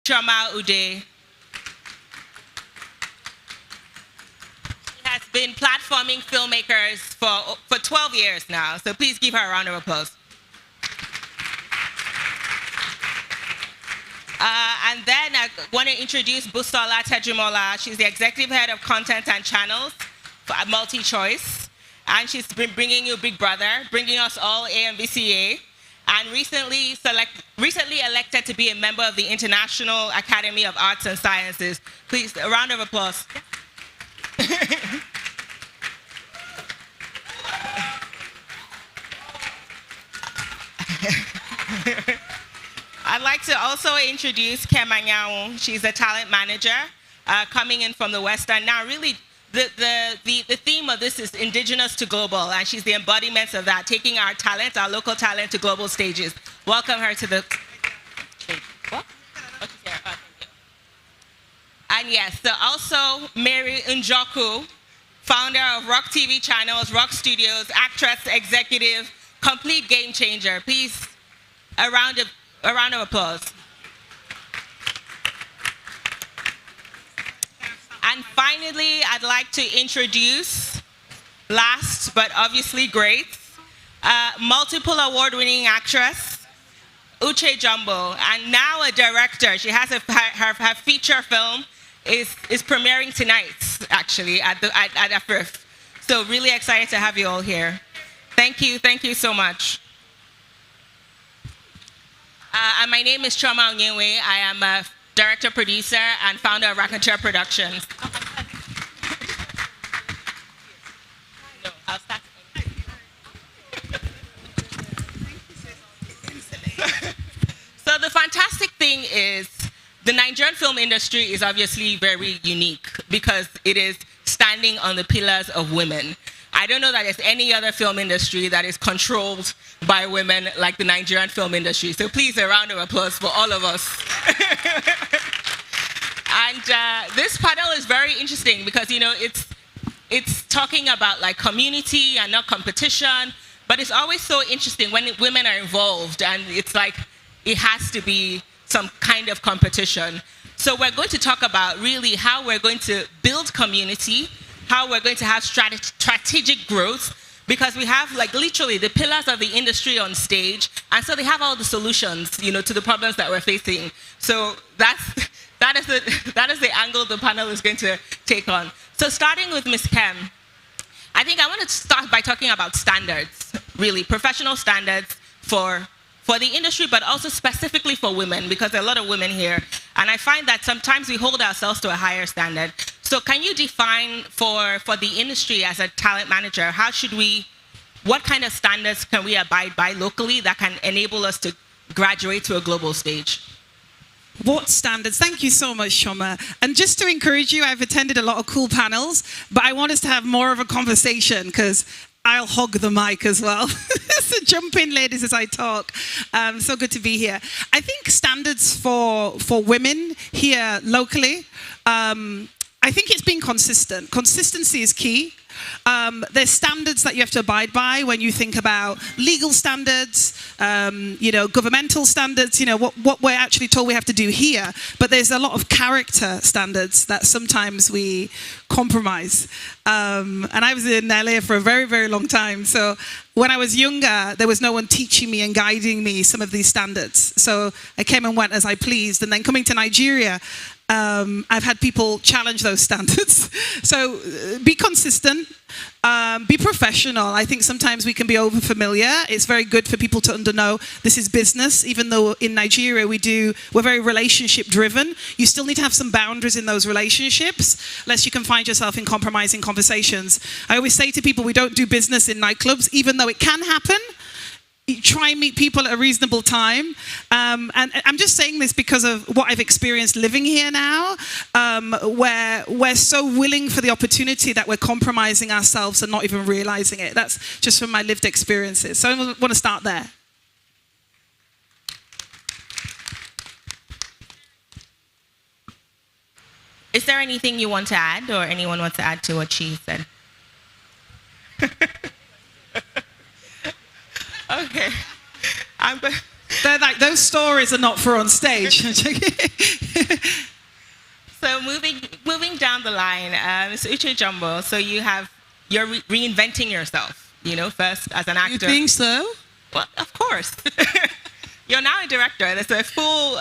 Choma Ude. She has been platforming filmmakers for 12 years now, so please give her a round of applause. And then I want to introduce Busola Tejumola. She's the executive head of content and channels for MultiChoice. And she's been bringing you Big Brother, bringing us all AMVCA, and recently elected to be a member of the International Academy of Arts and Sciences. Please, a round of applause. I'd like to also introduce Kema Nyao. She's a talent manager coming in from the West End. Now, really, the theme of this is Indigenous to Global, and she's the embodiment of that, taking our talent, our local talent, to global stages. Welcome her to the stage. What? And yes, so also Mary Njoku, founder of Rock TV channels, Rock Studios, actress, executive, complete game changer. Please, a round of applause. And finally, I'd like to introduce, last but obviously great, multiple award-winning actress, Uche Jumbo, and now a director. She has her feature film is premiering tonight, actually, at FRIF. So really excited to have you all here. Thank you so much. And my name is Choma Onyenwe. I am a director, producer, and founder of Raconteur Productions. No, I'll start. So the fantastic thing is the Nigerian film industry is obviously very unique because it is standing on the pillars of women. I don't know that there's any other film industry that is controlled by women like the Nigerian film industry. So please, a round of applause for all of us. And this panel is very interesting because, you know, it's talking about like community and not competition, but it's always so interesting when women are involved and it's like it has to be some kind of competition. So we're going to talk about really how we're going to build community, how we're going to have strategic growth, because we have like literally the pillars of the industry on stage, and so they have all the solutions, you know, to the problems that we're facing. So that is the angle the panel is going to take on. So starting with Ms. Kem, I think I want to start by talking about standards, really, professional standards for the industry, but also specifically for women, because there are a lot of women here. And I find that sometimes we hold ourselves to a higher standard. So can you define for the industry as a talent manager, what kind of standards can we abide by locally that can enable us to graduate to a global stage? What standards? Thank you so much, Shoma. And just to encourage you, I've attended a lot of cool panels, but I want us to have more of a conversation because I'll hog the mic as well. So jump in, ladies, as I talk. So good to be here. I think standards for women here locally, I think it's being consistent. Consistency is key. There's standards that you have to abide by when you think about legal standards, governmental standards, what we're actually told we have to do here. But there's a lot of character standards that sometimes we compromise. And I was in LA for a very, very long time. So when I was younger, there was no one teaching me and guiding me some of these standards. So I came and went as I pleased. And then coming to Nigeria, I've had people challenge those standards. So be consistent, be professional. I think sometimes we can be over familiar. It's very good for people to know this is business, even though in Nigeria we're very relationship driven. You still need to have some boundaries in those relationships, lest you can find yourself in compromising conversations. I always say to people, we don't do business in nightclubs, even though it can happen. Try and meet people at a reasonable time. And I'm just saying this because of what I've experienced living here now, where we're so willing for the opportunity that we're compromising ourselves and not even realizing it. That's just from my lived experiences. So I want to start there. Is there anything you want to add, or anyone wants to add to what she said? Okay. They're like, those stories are not for on stage. So moving down the line, Mr. Uche Jumbo. So you're reinventing yourself. You know, first as an actor. You think so? Well, of course. You're now a director. There's a full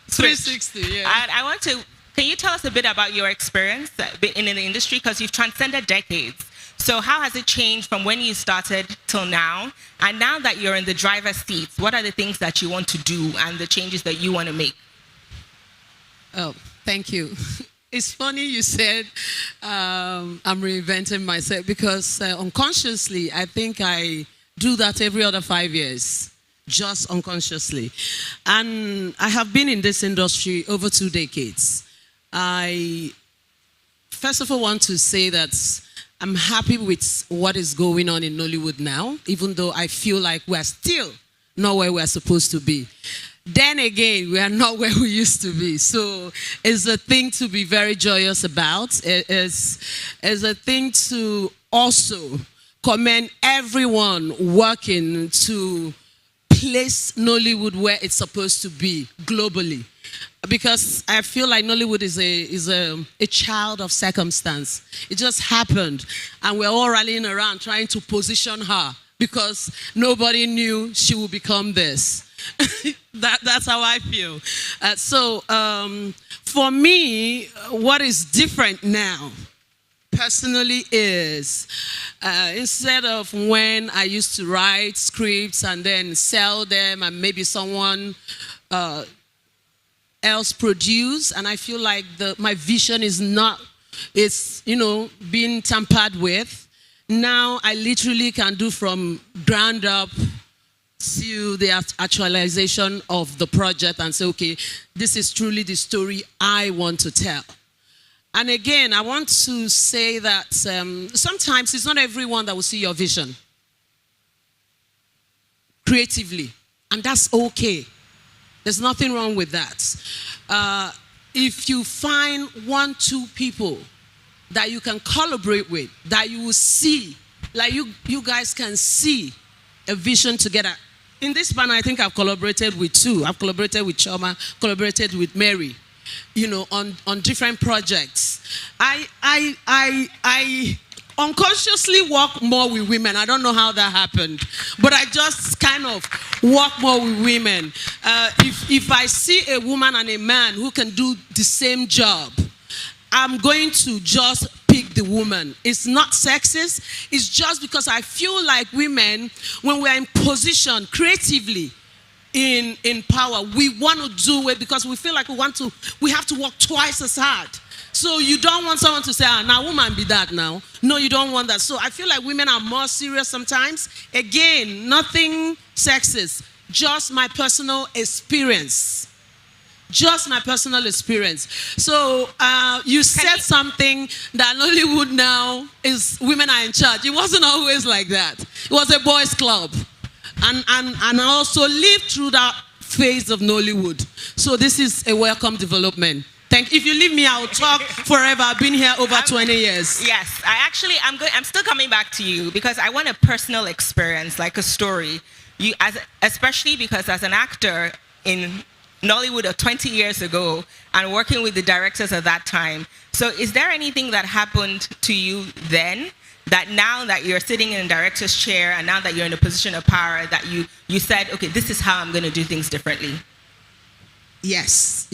switch. 360. Yeah. And I want to. Can you tell us a bit about your experience in the industry, because you've transcended decades? So how has it changed from when you started till now? And now that you're in the driver's seat, what are the things that you want to do and the changes that you want to make? Oh, thank you. It's funny you said I'm reinventing myself, because unconsciously, I think I do that every other 5 years, just unconsciously. And I have been in this industry over 2 decades. I first of all want to say that I'm happy with what is going on in Nollywood now, even though I feel like we're still not where we're supposed to be. Then again, we are not where we used to be. So it's a thing to be very joyous about. It's a thing to also commend everyone working to place Nollywood where it's supposed to be globally. Because I feel like Nollywood is a child of circumstance. It just happened, and we're all rallying around trying to position her, because nobody knew she would become this. That's how I feel. So for me, what is different now, personally, is instead of when I used to write scripts and then sell them, and maybe someone else produce, and I feel like my vision is not, it's, being tampered with. Now I literally can do from ground up to the actualization of the project and say, okay, this is truly the story I want to tell. And again, I want to say that sometimes it's not everyone that will see your vision creatively, and that's okay. There's nothing wrong with that. If you find 1, 2 people that you can collaborate with, that you will see, like you guys can see a vision together. In this panel, I think I've collaborated with 2. I've collaborated with Choma, collaborated with Mary, on different projects. I unconsciously work more with women. I don't know how that happened, but I just kind of work more with women. If I see a woman and a man who can do the same job, I'm going to just pick the woman. It's not sexist. It's just because I feel like women, when we're in position creatively in power, we want to do it because we feel like we have to work twice as hard. So you don't want someone to say, now woman be that now. No, you don't want that. So I feel like women are more serious sometimes. Again, nothing sexist, just my personal experience. Just my personal experience. So you said something that Nollywood now is women are in charge. It wasn't always like that. It was a boys' club. And I also lived through that phase of Nollywood. So this is a welcome development. If you leave me, I will talk forever. I've been here over 20 years. Yes, I'm still coming back to you because I want a personal experience, like a story. Especially because as an actor in Nollywood 20 years ago and working with the directors at that time. So is there anything that happened to you then that now that you're sitting in a director's chair and now that you're in a position of power that you said, okay, this is how I'm going to do things differently? Yes.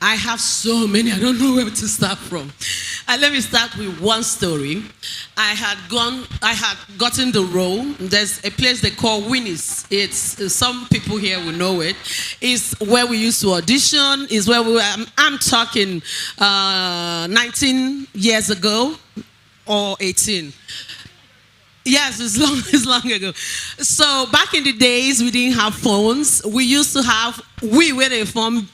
I have so many. I don't know where to start from. Let me start with one story. I had gotten the role. There's a place they call Winnie's. It's some people here will know it. It's where we used to audition. It's where I'm talking 19 years ago or 18. Yes, it's long ago. So back in the days, we didn't have phones. We used to have where they from.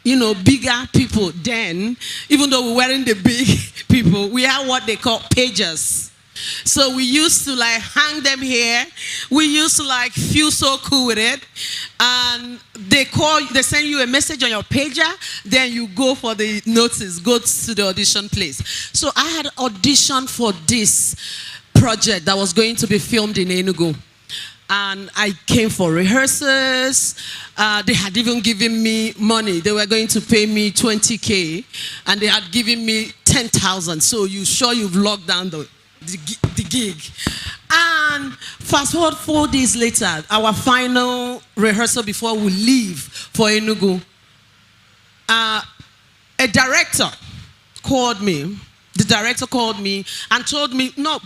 Bigger people then, even though we weren't the big people, we had what they call pagers. So we used to hang them here. We used to feel so cool with it. And they send you a message on your pager, then you go for the notice, go to the audition place. So I had auditioned for this project that was going to be filmed in Enugu. And I came for rehearsals. They had even given me money. They were going to pay me 20K, and they had given me 10,000. So you sure you've locked down the gig. And fast forward 4 days later, our final rehearsal before we leave for Enugu, a director called me. The director called me and told me, no,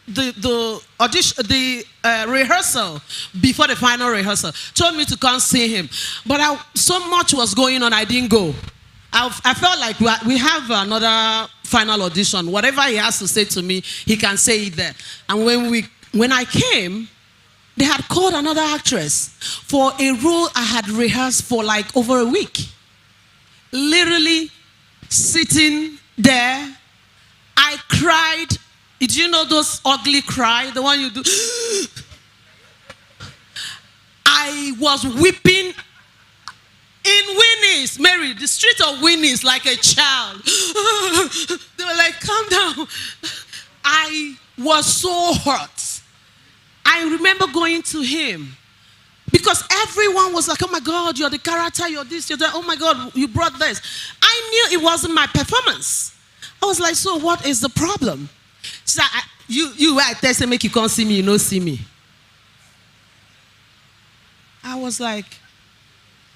the audition, the rehearsal before the final rehearsal, told me to come see him. But so much was going on, I didn't go. I felt like we have another final audition. Whatever he has to say to me, he can say it there. And when I came, they had called another actress for a role I had rehearsed for like over a week. Literally sitting there, I cried. Did you know those ugly cry? The one you do. I was weeping in Winnie's, Mary, the street of Winnie's, like a child. They were like, calm down. I was so hurt. I remember going to him because everyone was like, oh my God, you're the character, you're this, you're that. Oh my God, you brought this. I knew it wasn't my performance. I was like, so what is the problem? So you at there say make you can't see me, you don't see me. I was like,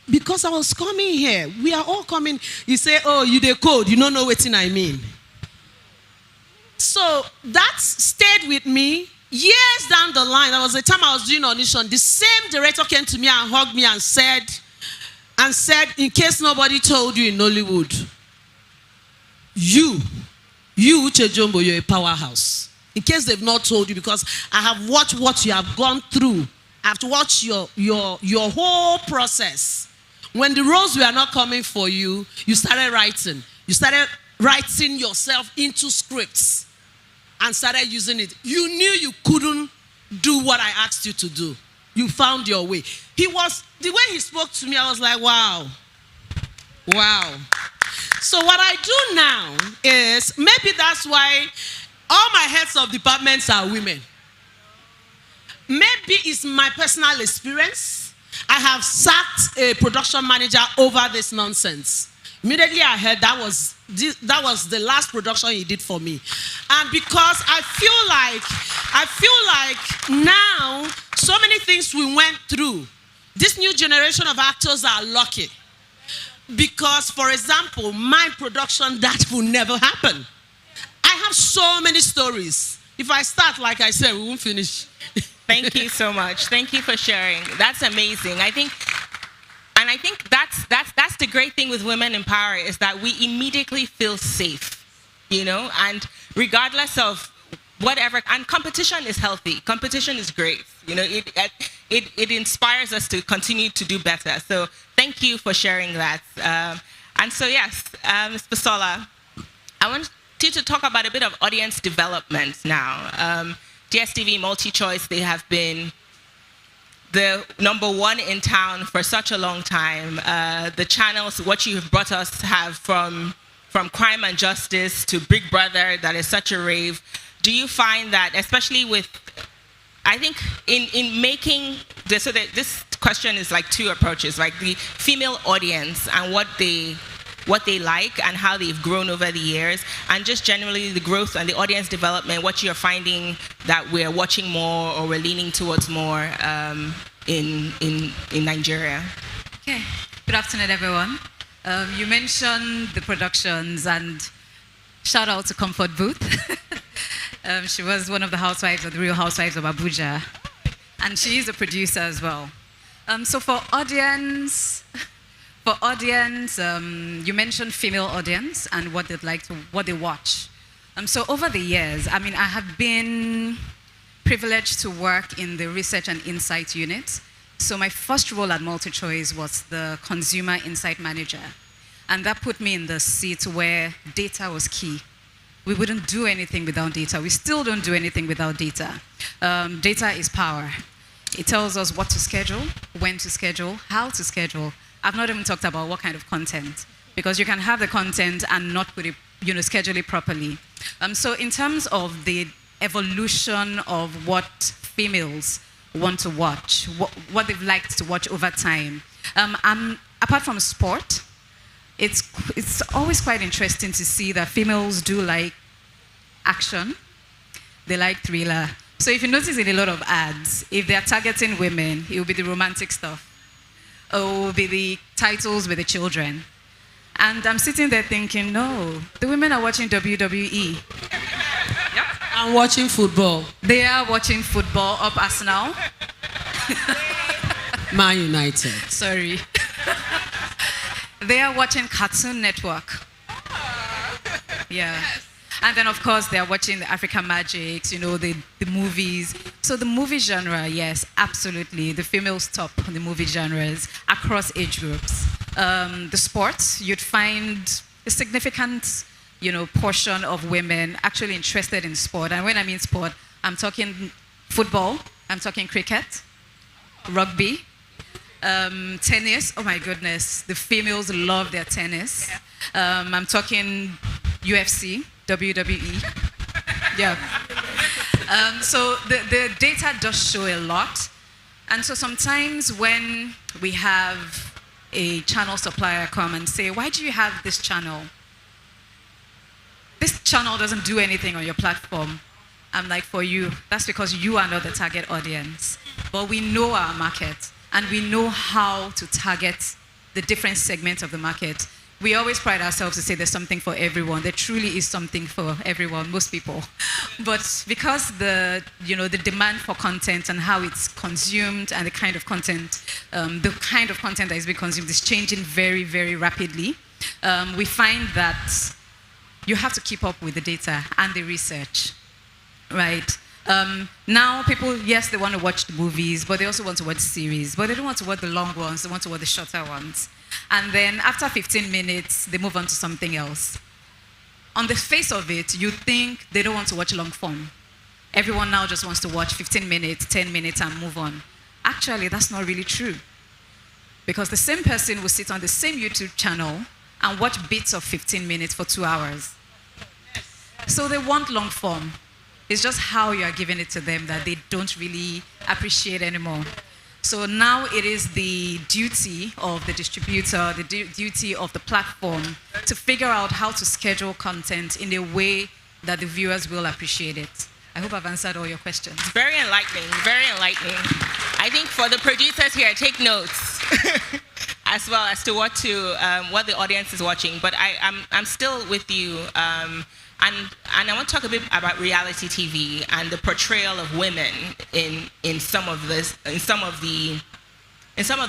because I was coming here. We are all coming. You say, oh, you the code, you don't know what I mean. So that stayed with me. Years down the line, there was a time I was doing audition. The same director came to me and hugged me and said, in case nobody told you in Nollywood, you Uche Jumbo, you're a powerhouse. In case they've not told you, because I have watched what you have gone through. I have to watch your whole process. When the roles were not coming for you, you started writing. You started writing yourself into scripts and started using it. You knew you couldn't do what I asked you to do. You found your way. The way he spoke to me, I was like, wow. Wow. So what I do now is, maybe that's why all my heads of departments are women. Maybe it's my personal experience. I have sacked a production manager over this nonsense. Immediately I heard that was the last production he did for me. And because I feel like now, so many things we went through, this new generation of actors are lucky. Because, for example, my production, that will never happen. I have so many stories. If I start, like I said, we won't finish. Thank you so much. Thank you for sharing. That's amazing. I think that's the great thing with Women in Power, is that we immediately feel safe, and regardless of whatever, and competition is healthy. Competition is great. It inspires us to continue to do better. So thank you for sharing that. And so yes, Ms. Basola, I want you to talk about a bit of audience development now. DSTV MultiChoice, they have been the #1 in town for such a long time. The channels, what you have brought us, have from Crime and Justice to Big Brother, that is such a rave. Do you find that, especially with, I think in making this, so that this question is like two approaches, like the female audience and what they like and how they've grown over the years, and just generally the growth and the audience development, what you're finding that we're watching more or we're leaning towards more in Nigeria? Okay, good afternoon, everyone. You mentioned the productions, and shout out to Comfort Booth. She was one of the housewives of the Real Housewives of Abuja, and she is a producer as well. So for audience, you mentioned female audience and what they'd like to, what they watch. So over the years, I have been privileged to work in the research and insight unit. So my first role at MultiChoice was the consumer insight manager. And that put me in the seat where data was key. We wouldn't do anything without data. We still don't do anything without data. Data is power. It tells us what to schedule, when to schedule, how to schedule. I've not even talked about what kind of content, because you can have the content and not put it, schedule it properly. So in terms of the evolution of what females want to watch, what they've liked to watch over time. Apart from sport, it's always quite interesting to see that females do like action. They like thriller. So if you notice in a lot of ads, if they're targeting women, it will be the romantic stuff. Or it will be the titles with the children. And I'm sitting there thinking, no, the women are watching WWE. Yep. I'm watching football. They are watching football, up Arsenal. Man United. Sorry. They are watching Cartoon Network. Yeah. And then, of course, they are watching the African Magics, the movies. So the movie genre, yes, absolutely. The females top the movie genres across age groups. The sports, you'd find a significant, portion of women actually interested in sport. And when I mean sport, I'm talking football, I'm talking cricket, rugby, tennis. Oh my goodness, the females love their tennis. I'm talking UFC. WWE. Yeah. So the data does show a lot. And so sometimes when we have a channel supplier come and say, why do you have this channel? This channel doesn't do anything on your platform. I'm like, for you, that's because you are not the target audience. But we know our market, and we know how to target the different segments of the market. We always pride ourselves to say there's something for everyone. There truly is something for everyone, most people. But because the demand for content and how it's consumed and the kind of content that is being consumed is changing very, very rapidly, we find that you have to keep up with the data and the research, right? Now people, yes, they want to watch the movies, but they also want to watch series. But they don't want to watch the long ones, they want to watch the shorter ones. And then after 15 minutes, they move on to something else. On the face of it, you think they don't want to watch long form. Everyone now just wants to watch 15 minutes, 10 minutes, and move on. Actually, that's not really true. Because the same person will sit on the same YouTube channel and watch bits of 15 minutes for 2 hours. So they want long form. It's just how you are giving it to them that they don't really appreciate anymore. So now it is the duty of the distributor, the duty of the platform to figure out how to schedule content in a way that the viewers will appreciate it. I hope I've answered all your questions. Very enlightening, very enlightening. I think for the producers here, take notes as well as to what the audience is watching. But I'm still with you. And I want to talk a bit about reality TV and the portrayal of women in some of the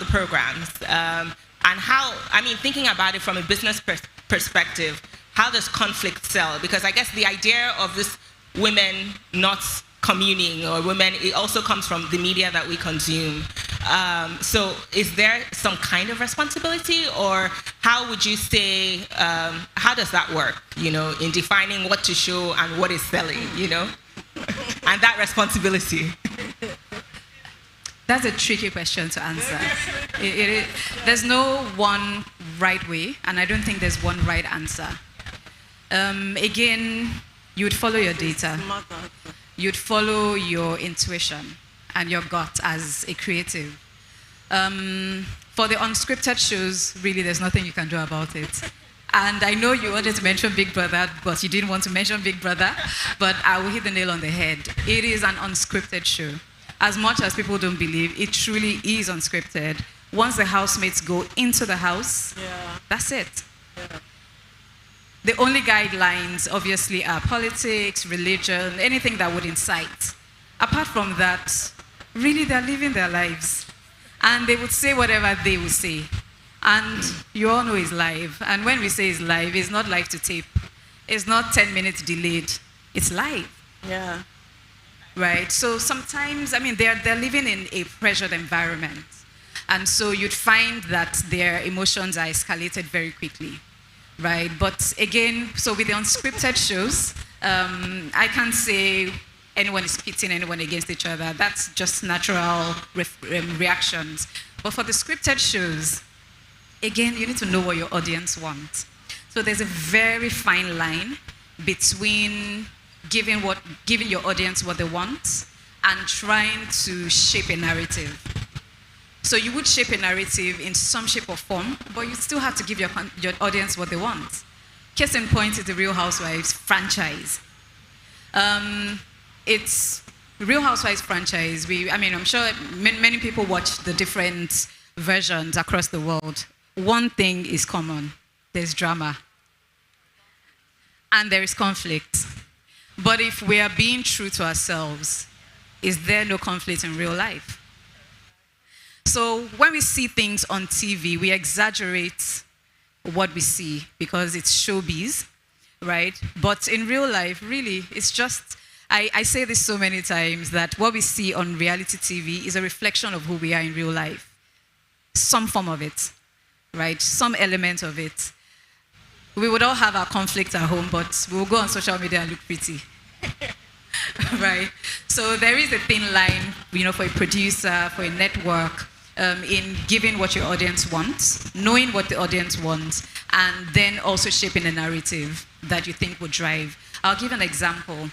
programs, and how, thinking about it from a business perspective, how does conflict sell? Because I guess the idea of this women not communing or women, it also comes from the media that we consume. So is there some kind of responsibility, or how would you say, how does that work, in defining what to show and what is selling, and that responsibility? That's a tricky question to answer. There's no one right way, and I don't think there's one right answer. Again, you would follow your data. You'd follow your intuition and your gut as a creative. For the unscripted shows, really, there's nothing you can do about it. And I know you wanted to mention Big Brother, but you didn't want to mention Big Brother, but I will hit the nail on the head. It is an unscripted show. As much as people don't believe, it truly is unscripted. Once the housemates go into the house, that's it. Yeah. The only guidelines, obviously, are politics, religion, anything that would incite. Apart from that, really, they're living their lives. And they would say whatever they would say. And you all know it's live. And when we say it's live, it's not live to tape. It's not 10 minutes delayed. It's live. Yeah. Right? So sometimes, they're living in a pressured environment. And so you'd find that their emotions are escalated very quickly. Right, but again, so with the unscripted shows, I can't say anyone is pitting anyone against each other. That's just natural reactions. But for the scripted shows, again, you need to know what your audience wants. So there's a very fine line between giving your audience what they want and trying to shape a narrative. So you would shape a narrative in some shape or form, but you still have to give your audience what they want. Case in point is the Real Housewives franchise. It's Real Housewives franchise. I'm sure many people watch the different versions across the world. One thing is common. There's drama. And there is conflict. But if we are being true to ourselves, is there no conflict in real life? So when we see things on TV, we exaggerate what we see because it's showbiz, right? But in real life, really, it's just, I say this so many times, that what we see on reality TV is a reflection of who we are in real life. Some form of it, right? Some element of it. We would all have our conflict at home, but we will go on social media and look pretty. Right? So there is a thin line, for a producer, for a network, in giving what your audience wants, knowing what the audience wants, and then also shaping a narrative that you think will drive. I'll give an example,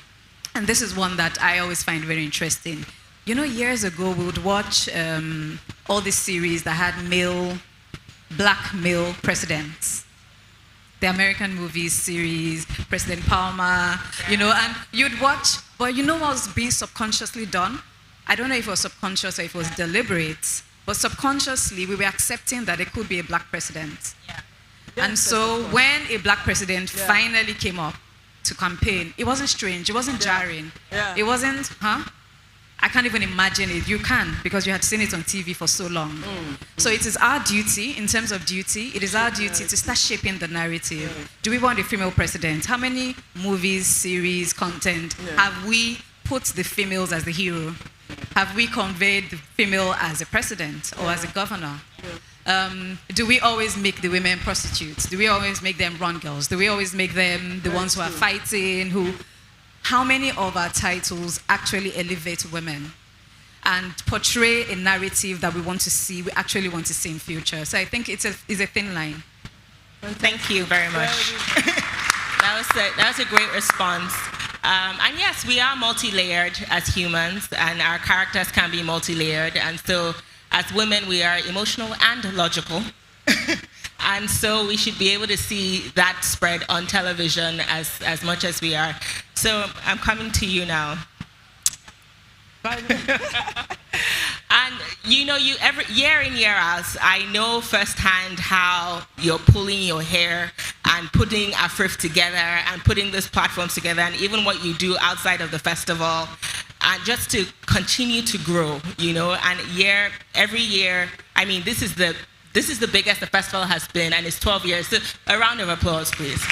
and this is one that I always find very interesting. Years ago, we would watch all these series that had black male presidents. The American movies series, President Palmer, and you'd watch, but what was being subconsciously done? I don't know if it was subconscious or if it was deliberate, but subconsciously we were accepting that it could be a black president. Yeah. And so when a black president finally came up to campaign, it wasn't strange, it wasn't jarring. Yeah. It wasn't, I can't even imagine it. You can, because you had seen it on TV for so long. So it is our duty, in terms of duty, it is our duty to start shaping the narrative. Do we want a female president? How many movies, series, content have we put the females as the hero? Have we conveyed the female as a president or as a governor? Do we always make the women prostitutes? Do we always make them run girls? Do we always make them the ones who are fighting, How many of our titles actually elevate women and portray a narrative that we actually want to see in future? So I think it's a thin line. Thank you very much. That was a great response. And yes, we are multi-layered as humans, and our characters can be multi-layered. And so as women, we are emotional and logical. And so we should be able to see that spread on television as much as we are. So I'm coming to you now. And every year in, year out, I know firsthand how you're pulling your hair and putting a friff together and putting this platform together, and even what you do outside of the festival, and just to continue to grow, and every year, this is the biggest the festival has been, and it's 12 years. So a round of applause, please.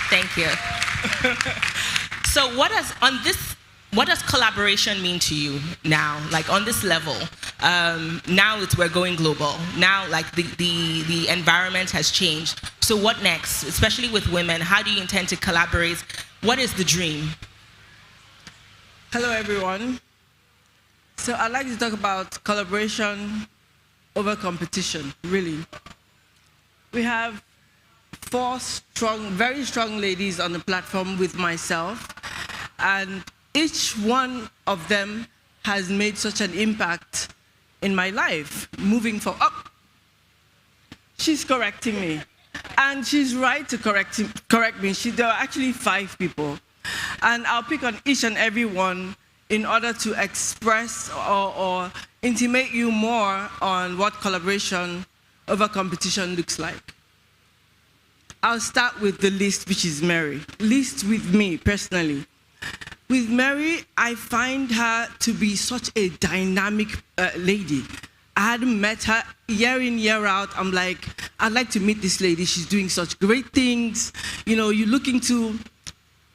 Thank you. So what does collaboration mean to you now? Like on this level, now we're going global. Now, like the environment has changed. So what next? Especially with women, how do you intend to collaborate? What is the dream? Hello, everyone. So I'd like to talk about collaboration over competition, really. We have 4 very strong ladies on the platform with myself, and each one of them has made such an impact in my life, moving forward. Oh, she's correcting me, and she's right to correct me. There are actually 5 people, and I'll pick on each and every one in order to express or intimate you more on what collaboration over competition looks like. I'll start with the least, which is Mary. Least with me, personally. With Mary, I find her to be such a dynamic lady. I hadn't met her year in, year out. I'm like, I'd like to meet this lady. She's doing such great things. You're looking to...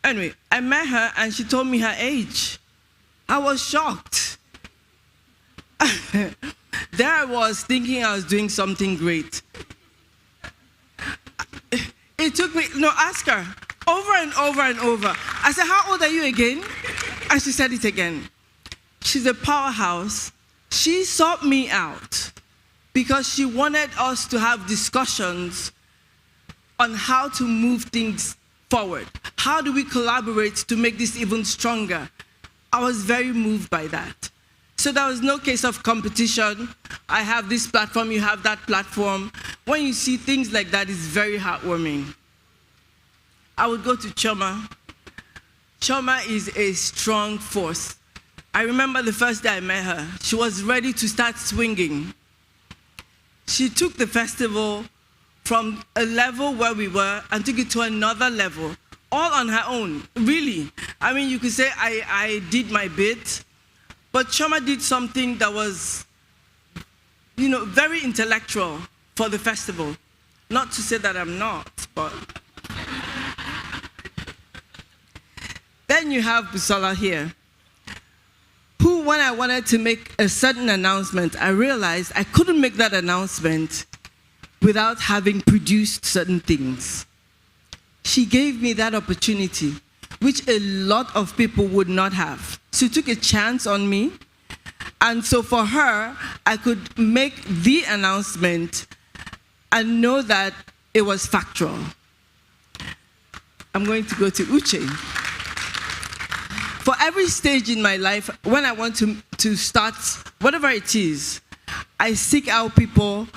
Anyway, I met her and she told me her age. I was shocked. There I was thinking I was doing something great. It took me, ask her, over and over and over. I said, how old are you again? And she said it again. She's a powerhouse. She sought me out because she wanted us to have discussions on how to move things forward. How do we collaborate to make this even stronger? I was very moved by that. So there was no case of competition. I have this platform, you have that platform. When you see things like that, it's very heartwarming. I would go to Choma. Choma is a strong force. I remember the first day I met her, she was ready to start swinging. She took the festival from a level where we were and took it to another level, all on her own, really. I mean, you could say I did my bit, but Choma did something that was, very intellectual for the festival. Not to say that I'm not, but. Then you have Busola here, who, when I wanted to make a certain announcement, I realized I couldn't make that announcement without having produced certain things. She gave me that opportunity, which a lot of people would not have. She took a chance on me, and so for her, I could make the announcement and know that it was factual. I'm going to go to Uche. For every stage in my life, when I want to start whatever it is, I seek out people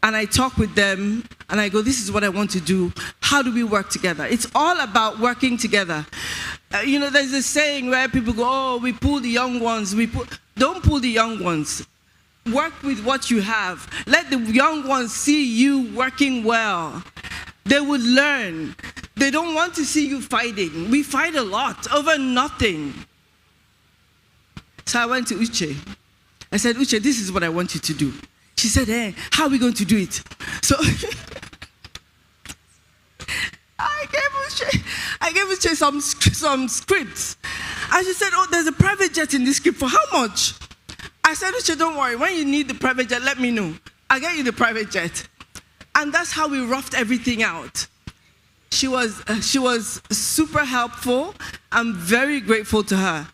and I talk with them and I go, this is what I want to do. How do we work together? It's all about working together. There's a saying where people go, oh, we pull the young ones. Don't pull the young ones. Work with what you have. Let the young ones see you working well. They would learn. They don't want to see you fighting. We fight a lot over nothing. So I went to Uche. I said, Uche, this is what I want you to do. She said, hey, how are we going to do it? So I gave Uche some scripts. And she said, oh, there's a private jet in this script. For how much? I said, Uche, don't worry. When you need the private jet, let me know. I'll get you the private jet. And that's how we roughed everything out. She was super helpful. I'm very grateful to her.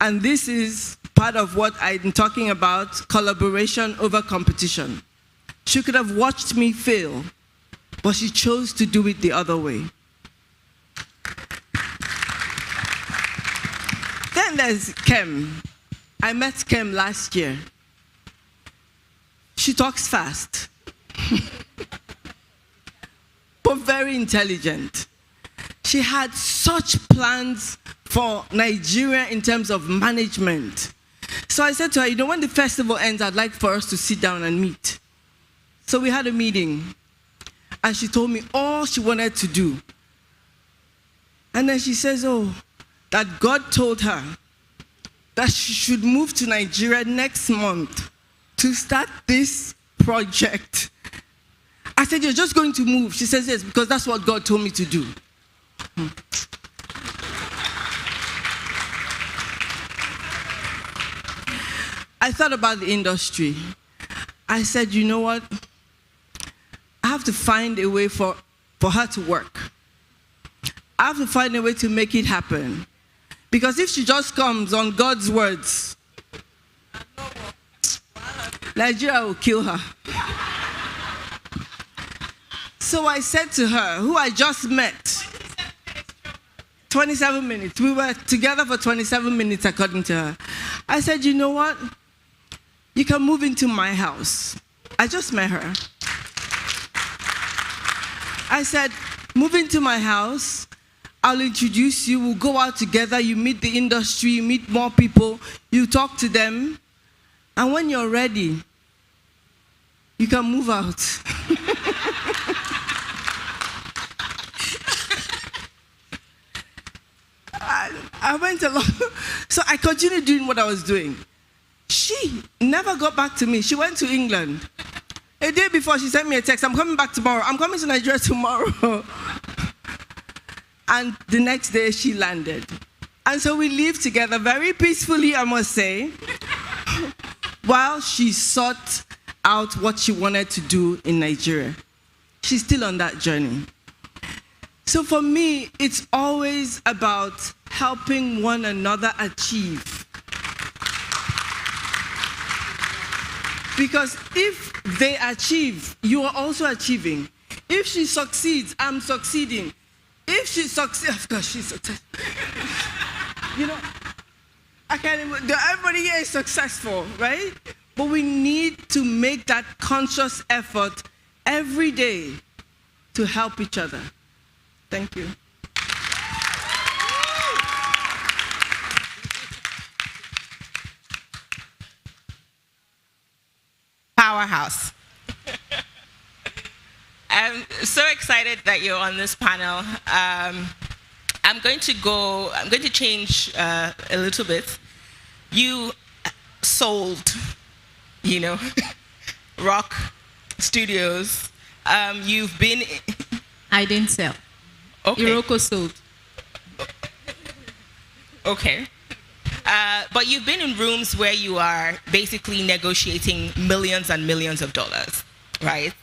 And this is part of what I'm talking about, collaboration over competition. She could have watched me fail, but she chose to do it the other way. Then there's Kem. I met Kem last year. She talks fast. But very intelligent. She had such plans for Nigeria in terms of management. So I said to her, when the festival ends, I'd like for us to sit down and meet. So we had a meeting, and she told me all she wanted to do. And then she says, that God told her that she should move to Nigeria next month to start this project. I said, you're just going to move? She says, yes, because that's what God told me to do. I thought about the industry. I said, you know what? I have to find a way for her to work. I have to find a way to make it happen. Because if she just comes on God's words, Nigeria will kill her. So I said to her, who I just met, 27 minutes. We were together for 27 minutes, according to her. I said, you know what? You can move into my house. I just met her. I said, move into my house. I'll introduce you. We'll go out together. You meet the industry. You meet more people. You talk to them. And when you're ready, you can move out. I went along. So I continued doing what I was doing. She never got back to me. She went to England. A day before, she sent me a text. I'm coming back tomorrow. I'm coming to Nigeria tomorrow. And the next day, she landed. And so we lived together very peacefully, I must say, while she sought out what she wanted to do in Nigeria. She's still on that journey. So for me, it's always about helping one another achieve. Because if they achieve, you are also achieving. If she succeeds, I'm succeeding. If she succeeds, of course she succeeds. everybody here is successful, right? But we need to make that conscious effort every day to help each other. Thank you. Powerhouse. I'm so excited that you're on this panel. I'm going to change a little bit. You sold, Rock Studios. You've been. I didn't sell. Okay. Iroko sold. Okay. But you've been in rooms where you are basically negotiating millions and millions of dollars, right?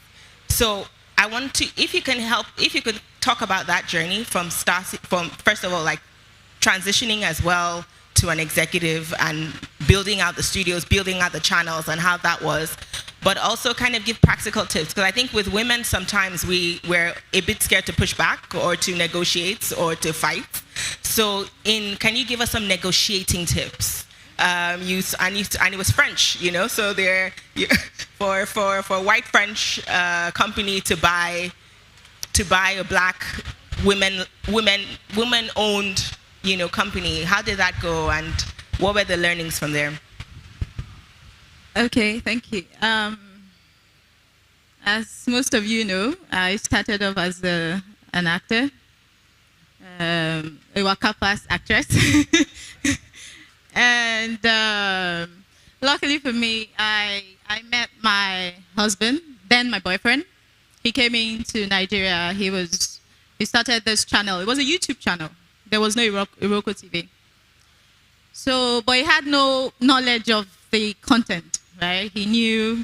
So I want to, if you could talk about that journey from first of all, like transitioning as well to an executive and building out the studios, building out the channels and how that was, but also kind of give practical tips. Because I think with women, sometimes we're a bit scared to push back or to negotiate or to fight. So can you give us some negotiating tips? And it was French, so for a white French company to buy a black women-owned, company. How did that go, and what were the learnings from there? Okay, thank you. As most of you know, I started off as an actor, a Wakapas actress. And luckily for me, I met my husband, then my boyfriend. He came into Nigeria. He started this channel. It was a YouTube channel. There was no Iroko TV. So, but he had no knowledge of the content, right? He knew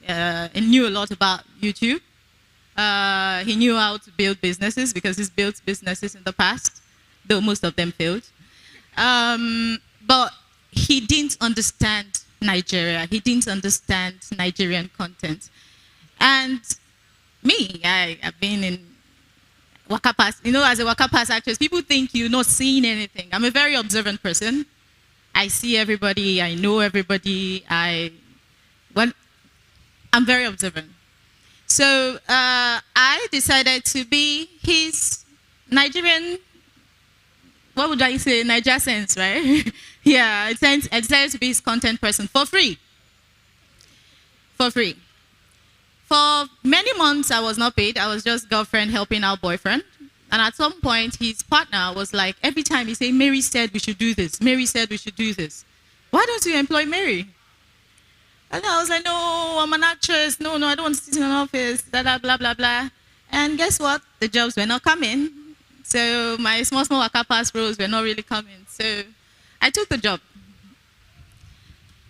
a lot about YouTube. He knew how to build businesses because he's built businesses in the past, though most of them failed. But he didn't understand Nigeria. He didn't understand Nigerian content. And me, I've been in Wakapas. As a Wakapas actress, people think you're not seeing anything. I'm a very observant person. I see everybody. I know everybody. I'm very observant. So I decided to be his Nigerian, what would I say, Niger sense, right? Yeah, I decided to be his content person for free. For free. For many months, I was not paid. I was just girlfriend helping out boyfriend. And at some point, his partner was like, every time he said, Mary said we should do this. Mary said we should do this. Why don't you employ Mary? And I was like, no, I'm an actress. No, I don't want to sit in an office. Blah, blah, blah, blah. And guess what? The jobs were not coming. So my small Wakapas roles were not really coming. So I took the job.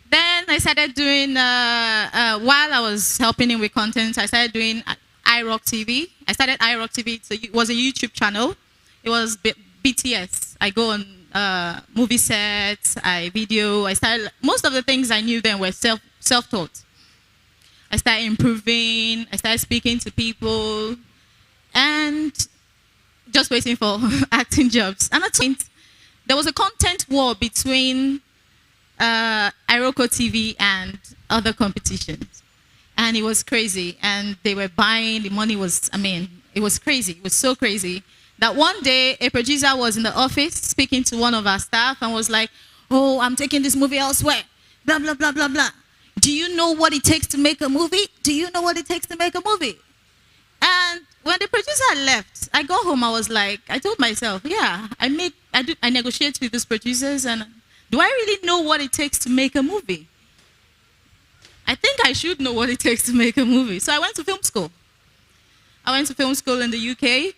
Then I started doing, while I was helping him with content, I started doing iRock TV. I started iRock TV. So it was a YouTube channel. It was BTS. I go on movie sets, I video. Most of the things I knew then were self-taught. I started improving. I started speaking to people. And just waiting for acting jobs. And at some point, there was a content war between Iroko TV and other competitions. And it was crazy. And they were buying, the money was, it was crazy. It was so crazy that one day a producer was in the office speaking to one of our staff and was like, oh, I'm taking this movie elsewhere. Blah, blah, blah, blah, blah. Do you know what it takes to make a movie? Do you know what it takes to make a movie? And when the producer left, I got home, I told myself, yeah, I negotiate with these producers, and do I really know what it takes to make a movie? I think I should know what it takes to make a movie. So I went to film school. I went to film school in the UK.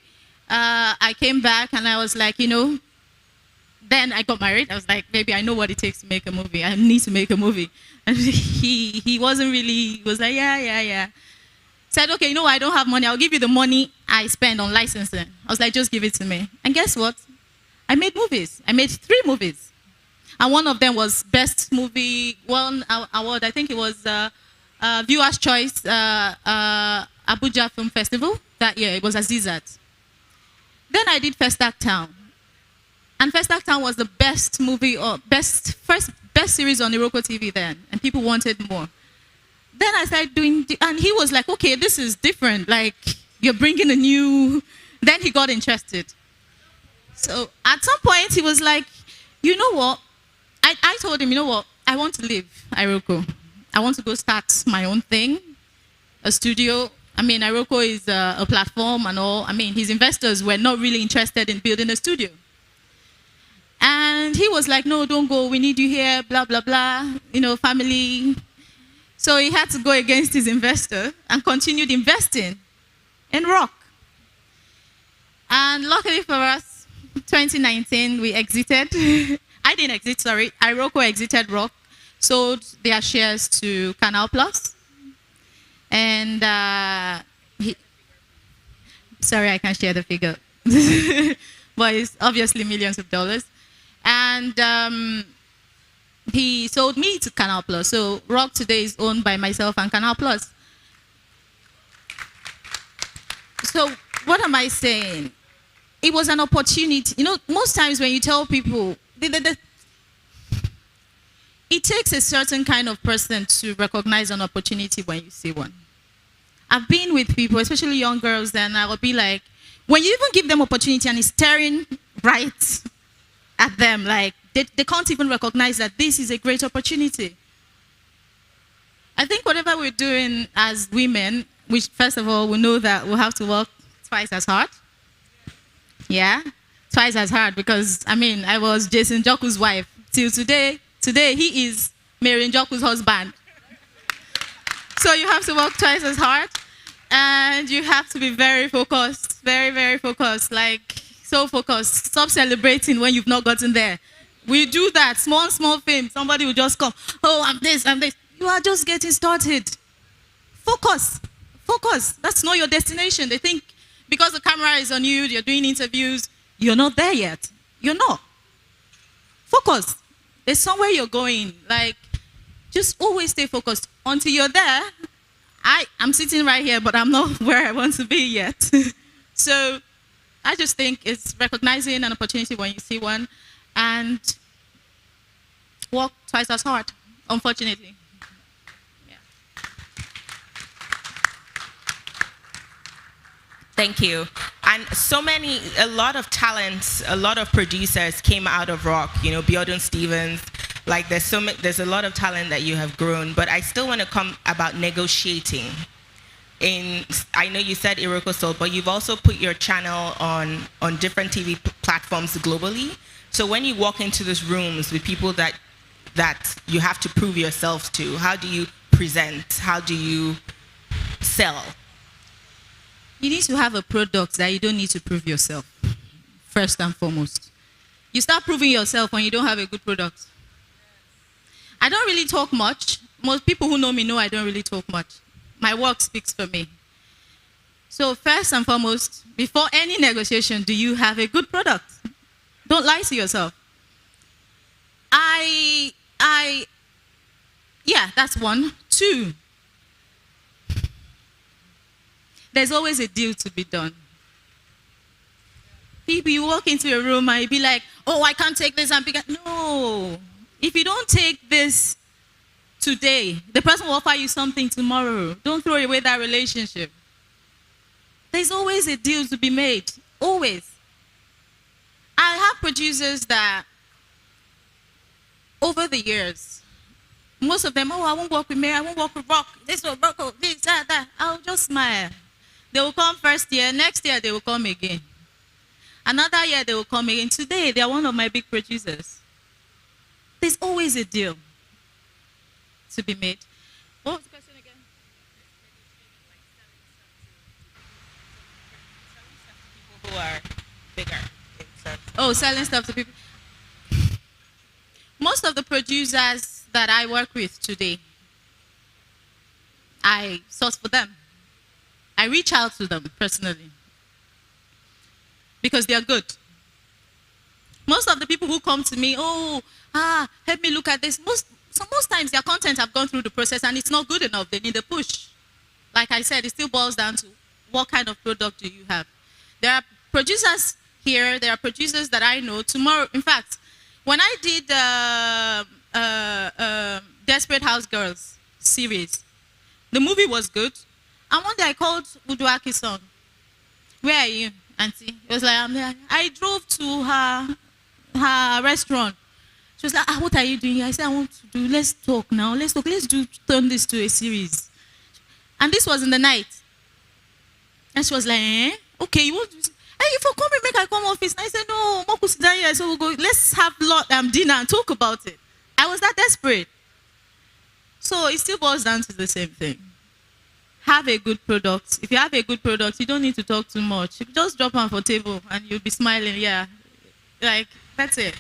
I came back and I was like, then I got married. I was like, maybe I know what it takes to make a movie. I need to make a movie. And he wasn't really, he was like, yeah. Said, okay, I don't have money. I'll give you the money I spend on licensing. I was like, just give it to me. And guess what? I made movies. I made 3 movies. And one of them was Best Movie, one award. I think it was Viewer's Choice, Abuja Film Festival that year. It was Azizat. Then I did First Act Town. And First Act Town was the best movie or best series on Iroko TV then, and people wanted more. Then I started doing, and he was like, okay, this is different. Like, you're bringing a new. Then he got interested. So at some point, he was like, you know what? I told him, you know what? I want to leave Iroko. I want to go start my own thing, a studio. I mean, Iroko is a platform and all. I mean, his investors were not really interested in building a studio. And he was like, no, don't go. We need you here, blah, blah, blah. You know, family. So he had to go against his investor and continued investing in rock. And luckily for us, 2019, we exited. I didn't exit, sorry. Iroko exited rock, sold their shares to Canal Plus. And sorry, I can't share the figure. But it's obviously millions of dollars. And he sold me to Canal Plus. So Rock today is owned by myself and Canal Plus. So what am I saying? It was an opportunity. You know, most times when you tell people, it takes a certain kind of person to recognize an opportunity when you see one. I've been with people, especially young girls, and I will be like, when you even give them opportunity and it's staring right at them, like they can't even recognize that this is a great opportunity. I think whatever we're doing as women, which first of all, we know that we'll have to work twice as hard. Yeah, twice as hard because, I mean, I was Jason Joku's wife till today. Today, he is Mary Joku's husband. So you have to work twice as hard and you have to be very focused, very, very focused, like so focused. Stop celebrating when you've not gotten there. We do that, small thing. Somebody will just come, oh, I'm this, I'm this. You are just getting started. Focus, focus. That's not your destination. They think because the camera is on you, you're doing interviews, you're not there yet. You're not. Focus. There's somewhere you're going. Like, just always stay focused. Until you're there, I'm sitting right here, but I'm not where I want to be yet. So I just think it's recognizing an opportunity when you see one and work twice as hard, unfortunately. Thank you. And a lot of talents, a lot of producers came out of rock, you know, Biodun Stevens. Like there's a lot of talent that you have grown, but I still want to come about negotiating. I know you said Iroko sold, but you've also put your channel on different TV platforms globally. So when you walk into these rooms with people that you have to prove yourself to, how do you present? How do you sell? You need to have a product that you don't need to prove yourself, first and foremost. You start proving yourself when you don't have a good product. I don't really talk much. Most people who know me know I don't really talk much. My work speaks for me. So first and foremost, before any negotiation, do you have a good product? Don't lie to yourself. Yeah, that's one. Two, there's always a deal to be done. People, you walk into a room and you be like, oh, I can't take this. No. If you don't take this today, the person will offer you something tomorrow. Don't throw away that relationship. There's always a deal to be made. Always. I have producers that, over the years, most of them, oh, I won't work with Mary, I won't work with Rock, this will work, this, that. I'll just smile. They will come first year, next year they will come again. Another year they will come again. Today, they are one of my big producers. There's always a deal to be made. What was the question again? Selling stuff to people who are bigger. Oh, selling stuff to people. Most of the producers that I work with today, I source for them. I reach out to them personally because they are good. Most of the people who come to me, help me look at this. Most times their content have gone through the process and it's not good enough. They need a push. Like I said, it still boils down to what kind of product do you have. There are producers here. There are producers that I know. Tomorrow, in fact, when I did Desperate House Girls series, the movie was good. And one day I called Uduaki's son. Where are you, auntie? It was like, I'm there. I drove to her restaurant. She was like, what are you doing? I said, I want to do, let's talk now. Let's talk. Turn this to a series. And this was in the night. And she was like, okay, you want to, hey, if you come and make I come office. And I said, no, Moku sit down here. So we'll go, let's have dinner and talk about it. I was that desperate. So it still boils down to the same thing. Have a good product. If you have a good product, you don't need to talk too much. You just drop on for table and you'll be smiling. Yeah. Like, that's it.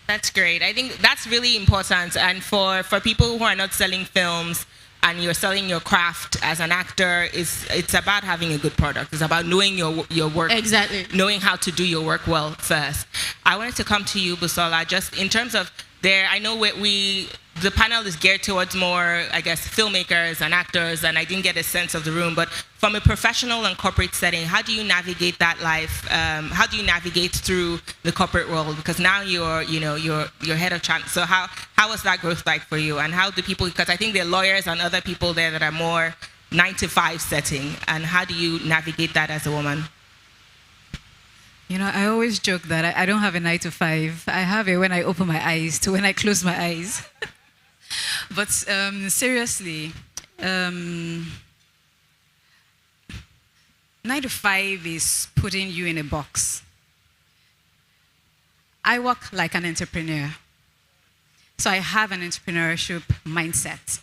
That's great. I think that's really important. And for people who are not selling films and you're selling your craft as an actor, it's about having a good product. It's about knowing your work. Exactly. Knowing how to do your work well first. I wanted to come to you, Busola, just in terms of I know the panel is geared towards more, I guess, filmmakers and actors, and I didn't get a sense of the room, but from a professional and corporate setting, how do you navigate that life? How do you navigate through the corporate world? Because now you're head of channel. So how was that growth like for you? And how do people, because I think there are lawyers and other people there that are more 9-to-5 setting, and how do you navigate that as a woman? You know, I always joke that I don't have a 9-to-5. I have it when I open my eyes to when I close my eyes. But seriously, 9-to-5 is putting you in a box. I work like an entrepreneur. So I have an entrepreneurship mindset.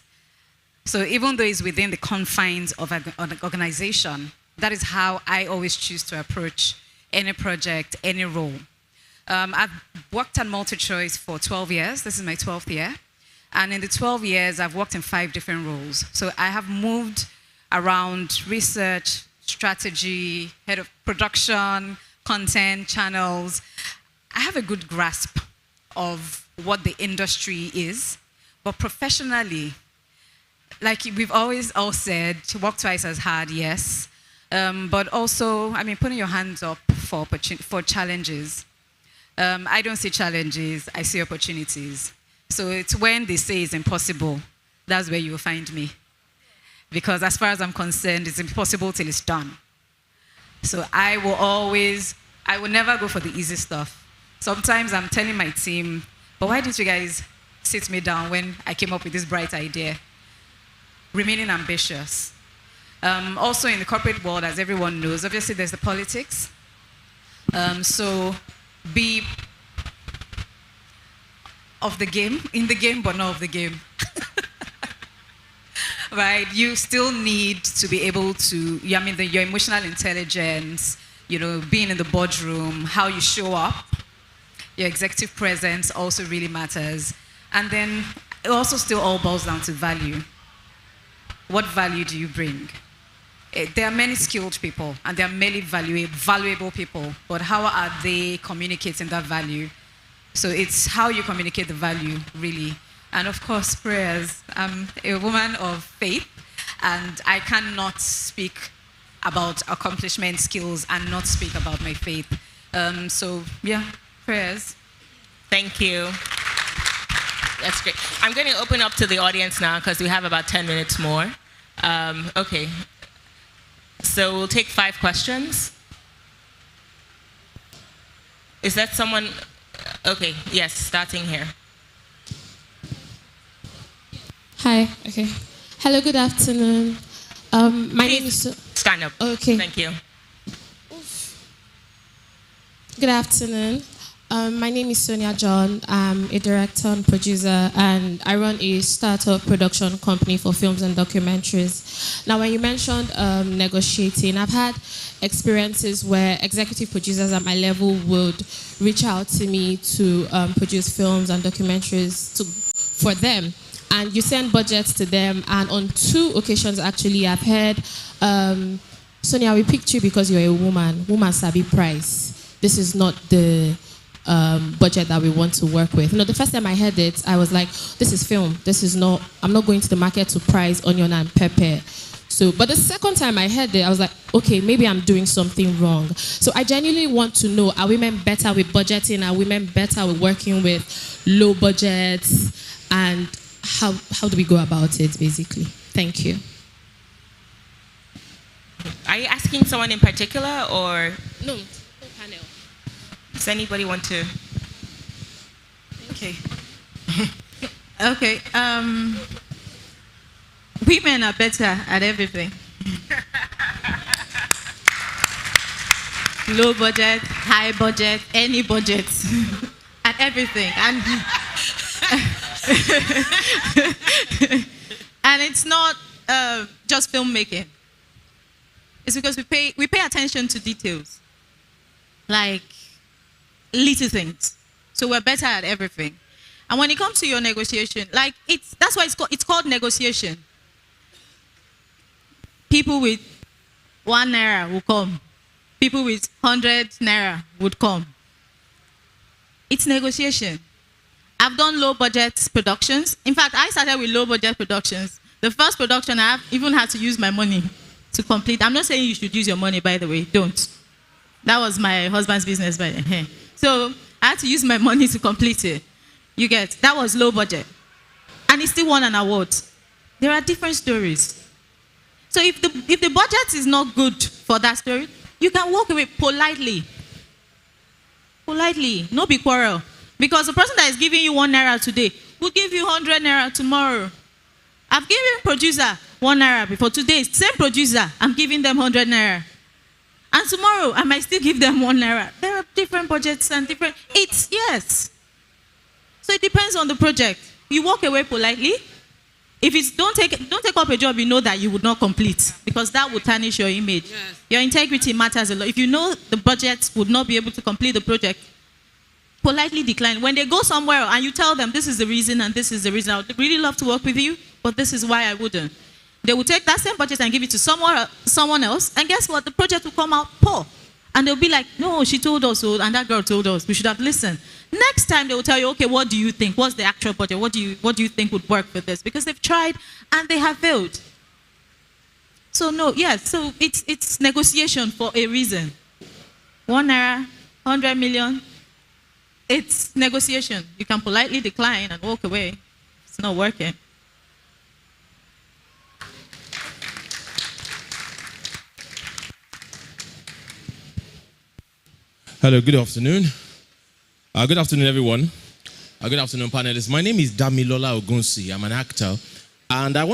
So even though it's within the confines of an organization, that is how I always choose to approach any project, any role. I've worked at MultiChoice for 12 years. This is my 12th year. And in the 12 years, I've worked in 5 different roles. So I have moved around research, strategy, head of production, content, channels. I have a good grasp of what the industry is. But professionally, like we've always all said, work twice as hard, yes. But also, I mean, putting your hands up for challenges. I don't see challenges, I see opportunities. So it's when they say it's impossible, that's where you will find me. Because as far as I'm concerned, it's impossible till it's done. So I will never go for the easy stuff. Sometimes I'm telling my team, but why didn't you guys sit me down when I came up with this bright idea? Remaining ambitious. Also in the corporate world, as everyone knows, obviously there's the politics. So be of the game, in the game, but not of the game. Right? You still need to be able to, your emotional intelligence, being in the boardroom, how you show up, your executive presence also really matters. And then it also still all boils down to value. What value do you bring? There are many skilled people and there are many valuable people, but how are they communicating that value? So it's how you communicate the value, really. And of course, prayers. I'm a woman of faith, and I cannot speak about accomplishment skills and not speak about my faith. So yeah, prayers. Thank you. That's great. I'm going to open up to the audience now because we have about 10 minutes more. Okay. So we'll take 5 questions. Is that someone? Okay, yes, starting here. Hi, okay. Hello, good afternoon. My name is... Stand up. Okay. Thank you. Good afternoon. My name is Sonia John. I'm a director and producer, and I run a startup production company for films and documentaries. Now, when you mentioned negotiating, I've had experiences where executive producers at my level would reach out to me to produce films and documentaries for them. And you send budgets to them, and on 2 occasions, actually, I've heard, Sonia, we picked you because you're a woman. Woman sabi price. This is not the budget that we want to work with. The first time I heard it, I was like, this is film. This is not, I'm not going to the market to price onion and pepper So, but the second time I heard it, I was like, okay, maybe I'm doing something wrong. So I genuinely want to know, are women better with budgeting? Are women better with working with low budgets? And how do we go about it, basically? Thank you. Are you asking someone in particular, or No, panel. does anybody want to? Okay. Okay. Women are better at everything. Low budget, high budget, any budget, at everything. And it's not just filmmaking. It's because we pay attention to details, like little things. So we're better at everything. And when it comes to your negotiation, like that's why it's called negotiation. People with 1 naira will come. People with 100 naira would come. It's negotiation. I've done low budget productions. In fact, I started with low budget productions. The first production I even had to use my money to complete. I'm not saying you should use your money, by the way. Don't. That was my husband's business, by the way. So I had to use my money to complete it. You get, that was low budget. And he still won an award. There are different stories. So if the budget is not good for that story, you can walk away politely. Politely, no big quarrel. Because the person that is giving you 1 naira today will give you 100 naira tomorrow. I've given producer 1 naira before. Today, same producer, I'm giving them 100 naira. And tomorrow, I might still give them 1 naira. There are different budgets and different, yes. So it depends on the project. You walk away politely. If it's don't take up a job you know that you would not complete, because that would tarnish your image. Yes. Your integrity matters a lot. If you know the budget would not be able to complete the project, politely decline. When they go somewhere and you tell them this is the reason and this is the reason, I would really love to work with you, but this is why I wouldn't. They will take that same budget and give it to someone else, and guess what? The project will come out poor. And they'll be like, no, she told us, and that girl told us, we should have listened. Next time they will tell you, okay, what do you think? What's the actual budget? What do you think would work for this? Because they've tried and they have failed. So no, yes, so it's negotiation for a reason. 1 naira, 100 million, it's negotiation. You can politely decline and walk away. It's not working. Hello, good afternoon. Good afternoon, everyone. Good afternoon, panelists. My name is Damilola Ogunsi. I'm an actor. And I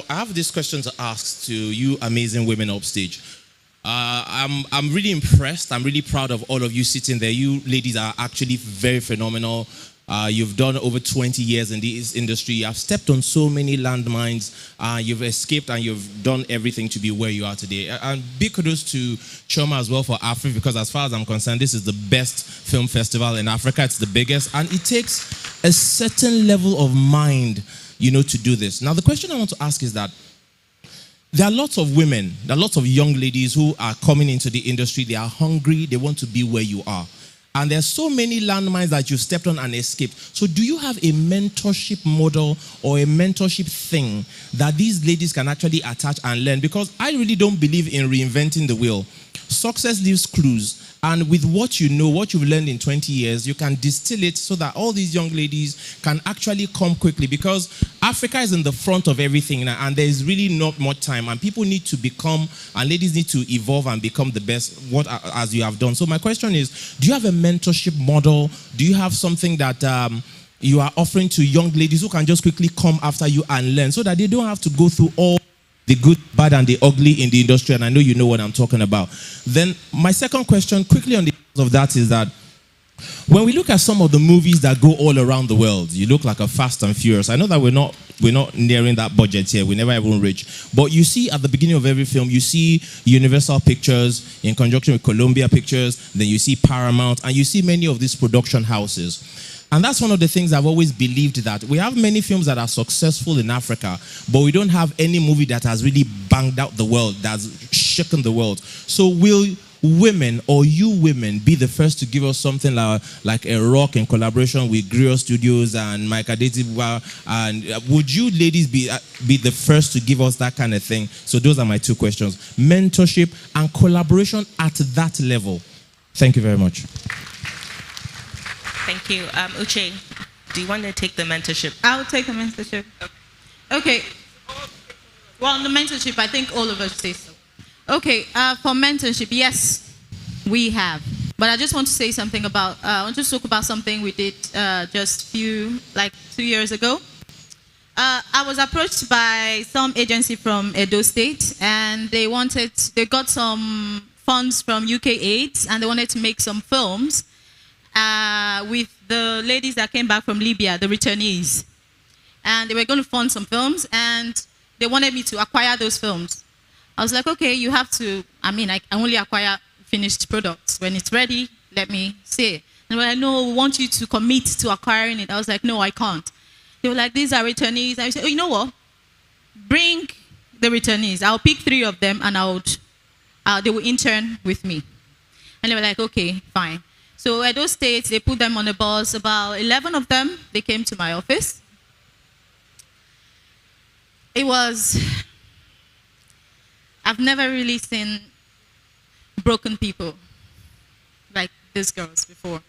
have this question to ask to you amazing women upstage. I'm really impressed. I'm really proud of all of you sitting there. You ladies are actually very phenomenal. You've done over 20 years in this industry. You've stepped on so many landmines. You've escaped and you've done everything to be where you are today. And big kudos to Choma as well for Africa, because as far as I'm concerned, this is the best film festival in Africa. It's the biggest. And it takes a certain level of mind, to do this. Now, the question I want to ask is that there are lots of women, there are lots of young ladies who are coming into the industry. They are hungry. They want to be where you are. And there's so many landmines that you stepped on and escaped. So do you have a mentorship model or a mentorship thing that these ladies can actually attach and learn? Because I really don't believe in reinventing the wheel. Success leaves clues. And with what you know, what you've learned in 20 years, you can distill it so that all these young ladies can actually come quickly, because Africa is in the front of everything now, and there is really not much time, and people need to become, and ladies need to evolve and become the best as you have done. So my question is, do you have a mentorship model? Do you have something that you are offering to young ladies who can just quickly come after you and learn, so that they don't have to go through all the good, bad, and the ugly in the industry? And I know you know what I'm talking about. Then my second question, quickly on the of that, is that when we look at some of the movies that go all around the world, you look like a Fast and Furious. I know that we're not nearing that budget here. We never even reach. But you see at the beginning of every film, you see Universal Pictures in conjunction with Columbia Pictures. Then you see Paramount, and you see many of these production houses. And that's one of the things I've always believed, that we have many films that are successful in Africa, but we don't have any movie that has really banged out the world, that's shaken the world. So will women, or you women, be the first to give us something like a rock in collaboration with Griot Studios and Mike Adetibuwa? And would you ladies be the first to give us that kind of thing? So those are my two questions: mentorship and collaboration at that level. Thank you very much. Thank you. Uche, do you want to take the mentorship? I'll take the mentorship. Okay. Well, the mentorship, I think all of us say so. Okay, for mentorship, yes, we have. But I just want to say something about, I want to talk about something we did just 2 years ago. I was approached by some agency from Edo State, and they got some funds from UK AIDS, and they wanted to make some films with the ladies that came back from Libya, the returnees. And they were going to fund some films, and they wanted me to acquire those films. I was like, okay, you have to, I only acquire finished products. When it's ready, let me see it. And they were like, no, we want you to commit to acquiring it. I was like, no, I can't. They were like, these are returnees. I said, oh, you know what? Bring the returnees. I'll pick 3 of them, and they will intern with me. And they were like, okay, fine. So at those states, they put them on a bus. About 11 of them, they came to my office. I've never really seen broken people like these girls before.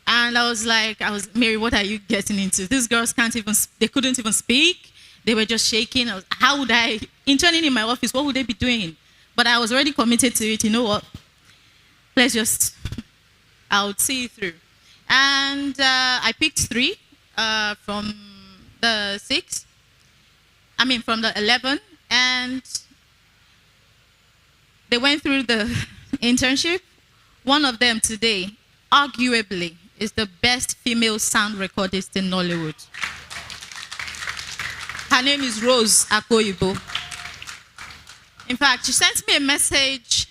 And I was like, Mary, what are you getting into? These girls they couldn't even speak. They were just shaking. How would I, interning in my office, what would they be doing? But I was already committed to it. You know what? I would see it through. And I picked 3 from the 11. And they went through the internship. One of them today, arguably, is the best female sound recordist in Nollywood. Her name is Rose Akoyibo. In fact, she sent me a message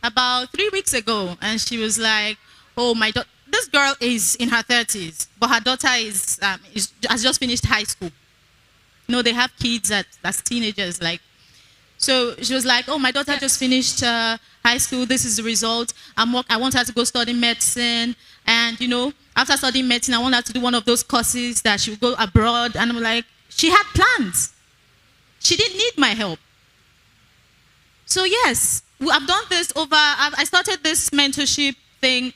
about 3 weeks ago, and she was like, oh, this girl is in her 30s, but her daughter has just finished high school. They have kids that's teenagers, so she was like, oh, my daughter just finished high school. This is the result. I want her to go study medicine. And, after studying medicine, I want her to do one of those courses that she will go abroad. And I'm like, she had plans. She didn't need my help. So, yes, I've done this I started this mentorship thing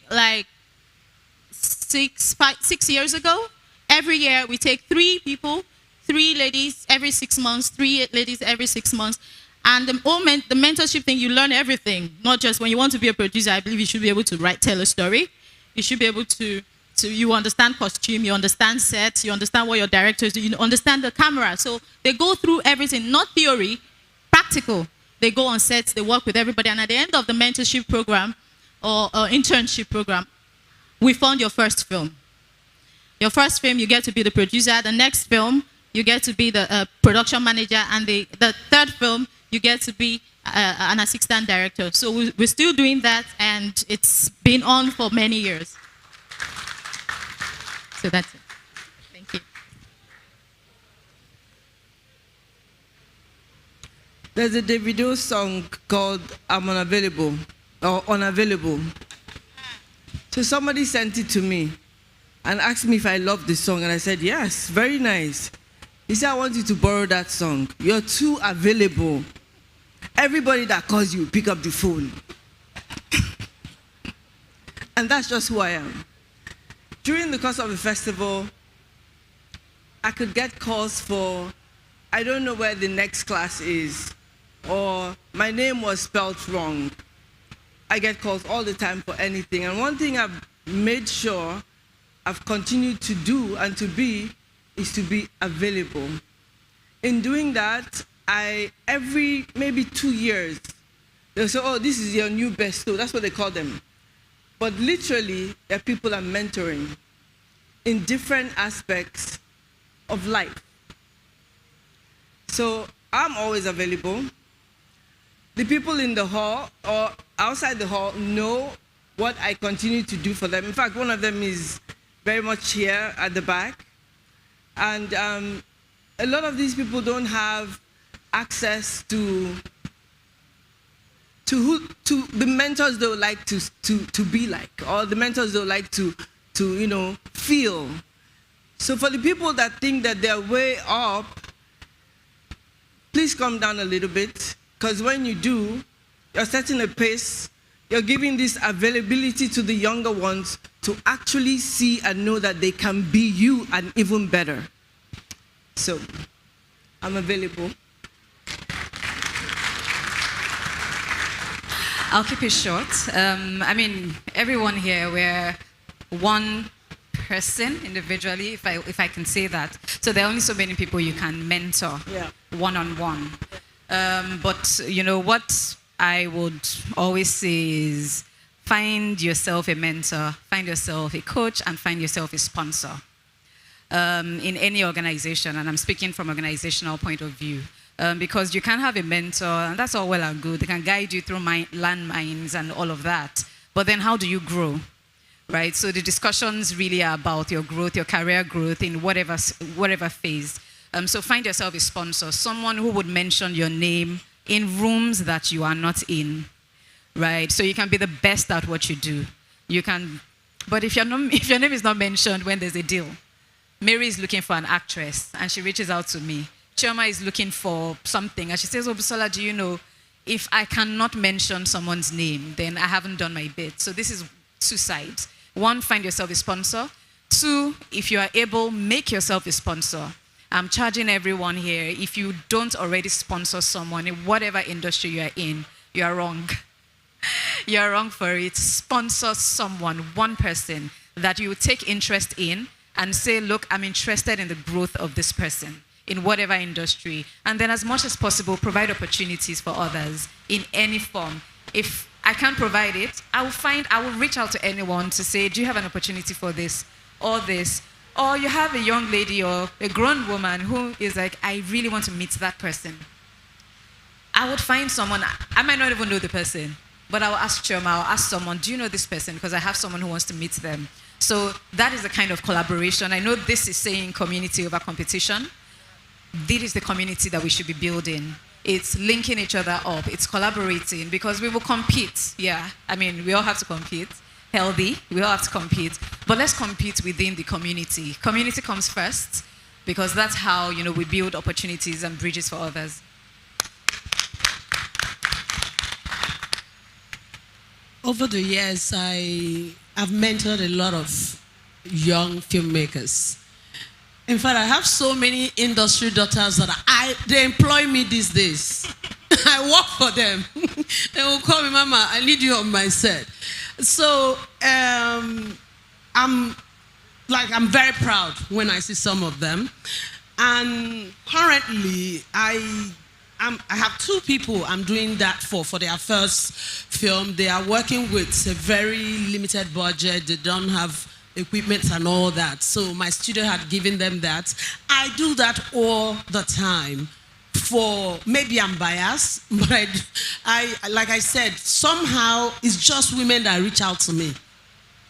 6 years ago. Every year, we take 3 people, 3 ladies every 6 months, 3 ladies every 6 months. And the mentorship thing, you learn everything. Not just when you want to be a producer, I believe you should be able to tell a story. You should be able you understand costume, you understand sets, you understand what your directors do, you understand the camera. So they go through everything, not theory, practical. They go on sets, they work with everybody. And at the end of the mentorship program or internship program, we fund your first film. Your first film, you get to be the producer. The next film, you get to be the production manager. And the third film, you get to be an assistant director. So we're still doing that, and it's been on for many years. So that's it. Thank you. There's a Davido song called I'm Unavailable, or Unavailable. So somebody sent it to me and asked me if I loved the song, and I said, yes, very nice. He said, I want you to borrow that song. You're too available. Everybody that calls you, pick up the phone. And that's just who I am. During the course of the festival, I could get calls for, I don't know where the next class is, or my name was spelled wrong. I get calls all the time for anything. And one thing I've made sure I've continued to do and to be is to be available. In doing that, every maybe 2 years, they'll say, oh, this is your new besto. That's what they call them. But literally, they're people I'm mentoring in different aspects of life. So I'm always available. The people in the hall or outside the hall know what I continue to do for them. In fact, one of them is very much here at the back. And a lot of these people don't have access to the mentors they would like to be like, or the mentors they would like to feel. So for the people that think that they're way up, please come down a little bit, because when you do, you're setting a pace. You're giving this availability to the younger ones to actually see and know that they can be you and even better. So, I'm available. I'll keep it short. I mean, everyone here, we're one person individually, if I can say that. So there are only so many people you can mentor one-on-one. But you know what I would always say is find yourself a mentor, find yourself a coach, and find yourself a sponsor. In any organization, and I'm speaking from organizational point of view, because you can have a mentor, and that's all well and good. They can guide you through landmines and all of that. But then how do you grow? Right? So the discussions really are about your growth, your career growth in whatever phase. So find yourself a sponsor, someone who would mention your name in rooms that you are not in, right? So you can be the best at what you do. You can, but if your name is not mentioned when there's a deal, Mary is looking for an actress, and she reaches out to me. Chioma is looking for something, and she says, "Oh, Busola, do you know, if I cannot mention someone's name, then I haven't done my bit." So this is two sides. One, find yourself a sponsor. Two, if you are able, make yourself a sponsor. I'm charging everyone here, if you don't already sponsor someone in whatever industry you are in, you are wrong. You are wrong for it. Sponsor someone, one person that you take interest in and say, look, I'm interested in the growth of this person in whatever industry. And then as much as possible, provide opportunities for others in any form. If I can't provide it, I will reach out to anyone to say, do you have an opportunity for this or this? Or you have a young lady or a grown woman who is like, I really want to meet that person. I would find someone, I might not even know the person, but I'll ask Chioma, I'll ask someone, do you know this person? Because I have someone who wants to meet them. So that is the kind of collaboration. I know this is saying community over competition. This is the community that we should be building. It's linking each other up. It's collaborating, because we will compete. Yeah, I mean, we all have to compete. Healthy, we all have to compete. But let's compete within the community. Community comes first, because that's how, you know, we build opportunities and bridges for others. Over the years, I've mentored a lot of young filmmakers. In fact, I have so many industry daughters that they employ me these days. I work for them. They will call me, Mama, I need you on my set. So I'm very proud when I see some of them. And currently, I have two people I'm doing that for their first film. They are working with a very limited budget. They don't have equipment and all that. So my studio had given them that. I do that all the time. Maybe I'm biased, but I like I said, somehow it's just women that reach out to me.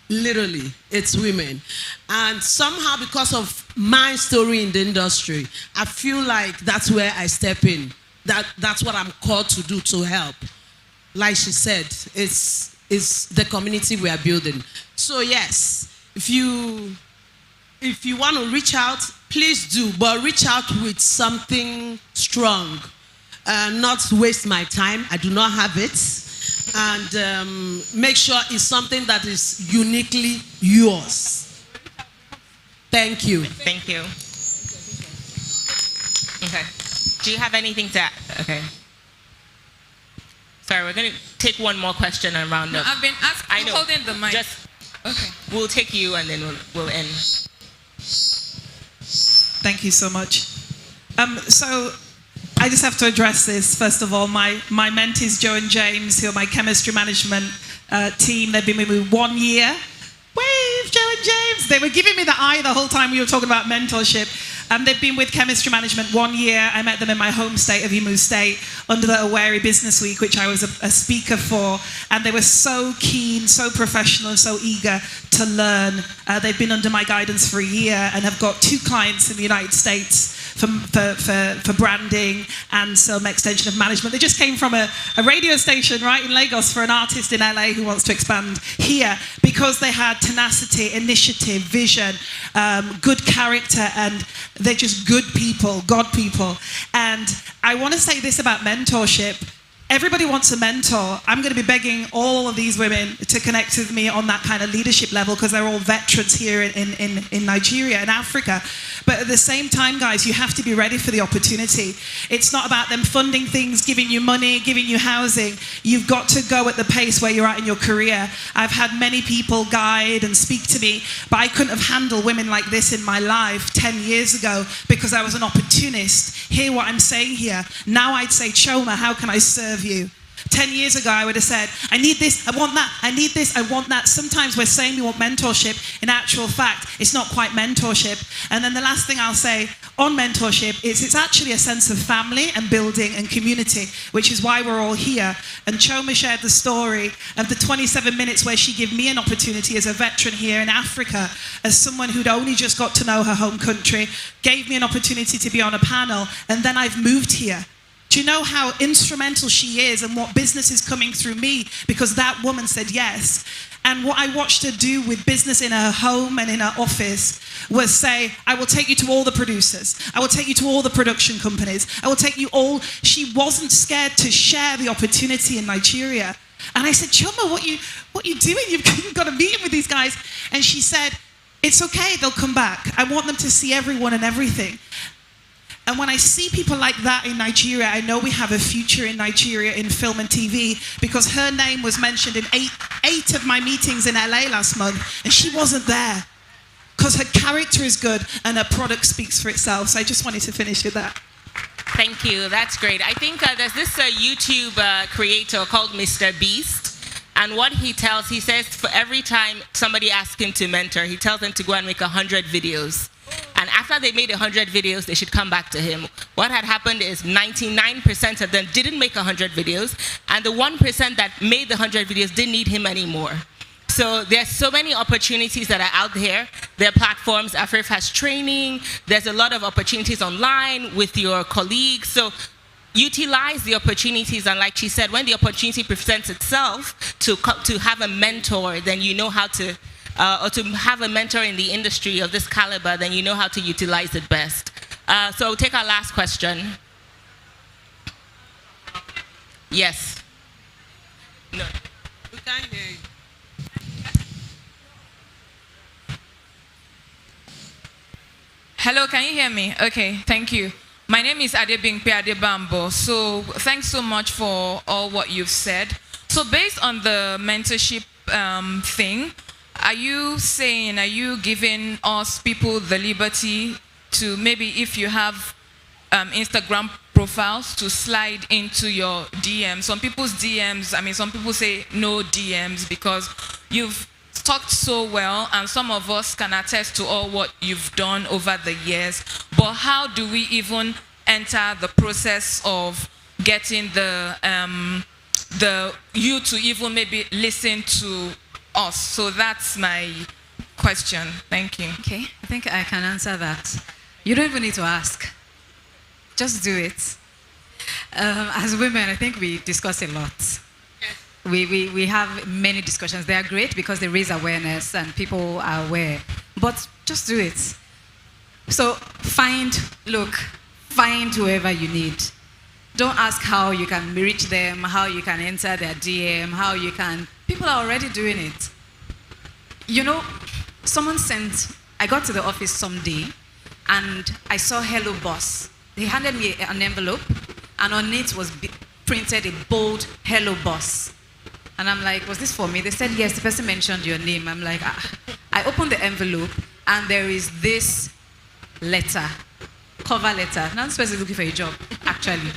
Literally, it's women. And somehow, because of my story in the industry, I feel like that's where I step in. That's what I'm called to do, to help. Like she said, it's the community we are building. So yes, if you want to reach out, please do, but reach out with something strong. Not waste my time. I do not have it. And make sure it's something that is uniquely yours. Thank you. Thank you. Okay. Do you have anything to add? Okay. Sorry, we're going to take one more question and round up. I've been asked. I know. Holding the mic. Okay. We'll take you and then we'll end. Thank you so much. So I just have to address this. First of all, my mentees, Joe and James, who are my chemistry management team, they've been with me 1 year. Wave, Joe and James. They were giving me the eye the whole time we were talking about mentorship. They've been with Chemistry Management 1 year. I met them in my home state of Imo State under the Owerri Business Week, which I was a speaker for. And they were so keen, so professional, and so eager to learn. They've been under my guidance for a year and have got 2 clients in the United States for branding and some extension of management. They just came from a radio station right in Lagos for an artist in LA who wants to expand here because they had tenacity, initiative, vision, good character, and they're just good people, God people. And I want to say this about mentorship. Everybody wants a mentor. I'm going to be begging all of these women to connect with me on that kind of leadership level because they're all veterans here in Nigeria and Africa. But at the same time, guys, you have to be ready for the opportunity. It's not about them funding things, giving you money, giving you housing. You've got to go at the pace where you're at in your career. I've had many people guide and speak to me, but I couldn't have handled women like this in my life 10 years ago because I was an opportunist. Hear what I'm saying here. Now I'd say, Choma, how can I serve you? 10 years ago, I would have said, I need this, I want that, I need this, I want that. Sometimes we're saying we want mentorship. In actual fact, it's not quite mentorship. And then the last thing I'll say on mentorship is it's actually a sense of family and building and community, which is why we're all here. And Choma shared the story of the 27 minutes where she gave me an opportunity as a veteran here in Africa, as someone who'd only just got to know her home country, gave me an opportunity to be on a panel, and then I've moved here. Do you know how instrumental she is and what business is coming through me because that woman said yes? And what I watched her do with business in her home and in her office was say, I will take you to all the producers. I will take you to all the production companies. I will take you all. She wasn't scared to share the opportunity in Nigeria. And I said, Choma, what you doing? You've got a meeting with these guys. And she said, it's okay, they'll come back. I want them to see everyone and everything. And when I see people like that in Nigeria, I know we have a future in Nigeria in film and TV because her name was mentioned in eight of my meetings in LA last month, and she wasn't there because her character is good and her product speaks for itself. So I just wanted to finish with that. Thank you. That's great. I think there's this YouTube creator called Mr. Beast. And what he says for every time somebody asks him to mentor, he tells them to go and make 100 videos. And after they made 100 videos, they should come back to him. What had happened is 99% of them didn't make 100 videos, and the 1% that made the 100 videos didn't need him anymore. So there's so many opportunities that are out there. There are platforms. AFRIF has training. There's a lot of opportunities online with your colleagues. So utilize the opportunities, and like she said, when the opportunity presents itself to have a mentor, then you know how to or to have a mentor in the industry of this caliber, then you know how to utilize it best. So take our last question. Yes. No. We can't hear you. Hello, can you hear me? Okay, thank you. My name is Adebimpe Adebambo. So thanks so much for all what you've said. So based on the mentorship thing, are you giving us people the liberty to maybe if you have Instagram profiles to slide into your DMs? Some people's DMs, some people say no DMs because you've talked so well and some of us can attest to all what you've done over the years. But how do we even enter the process of getting you to even maybe listen to us? So that's my question. Thank you. Okay, I think I can answer that. You don't even need to ask. Just do it. As women, I think we discuss a lot. We have many discussions. They are great because they raise awareness and people are aware. But just do it. So find whoever you need. Don't ask how you can reach them, how you can enter their DM, people are already doing it. You know, I got to the office someday and I saw Hello Boss. They handed me an envelope and on it was printed a bold Hello Boss. And I'm like, was this for me? They said, yes, the person mentioned your name. I'm like, I opened the envelope and there is this letter, cover letter. Now this person is looking for a job, actually.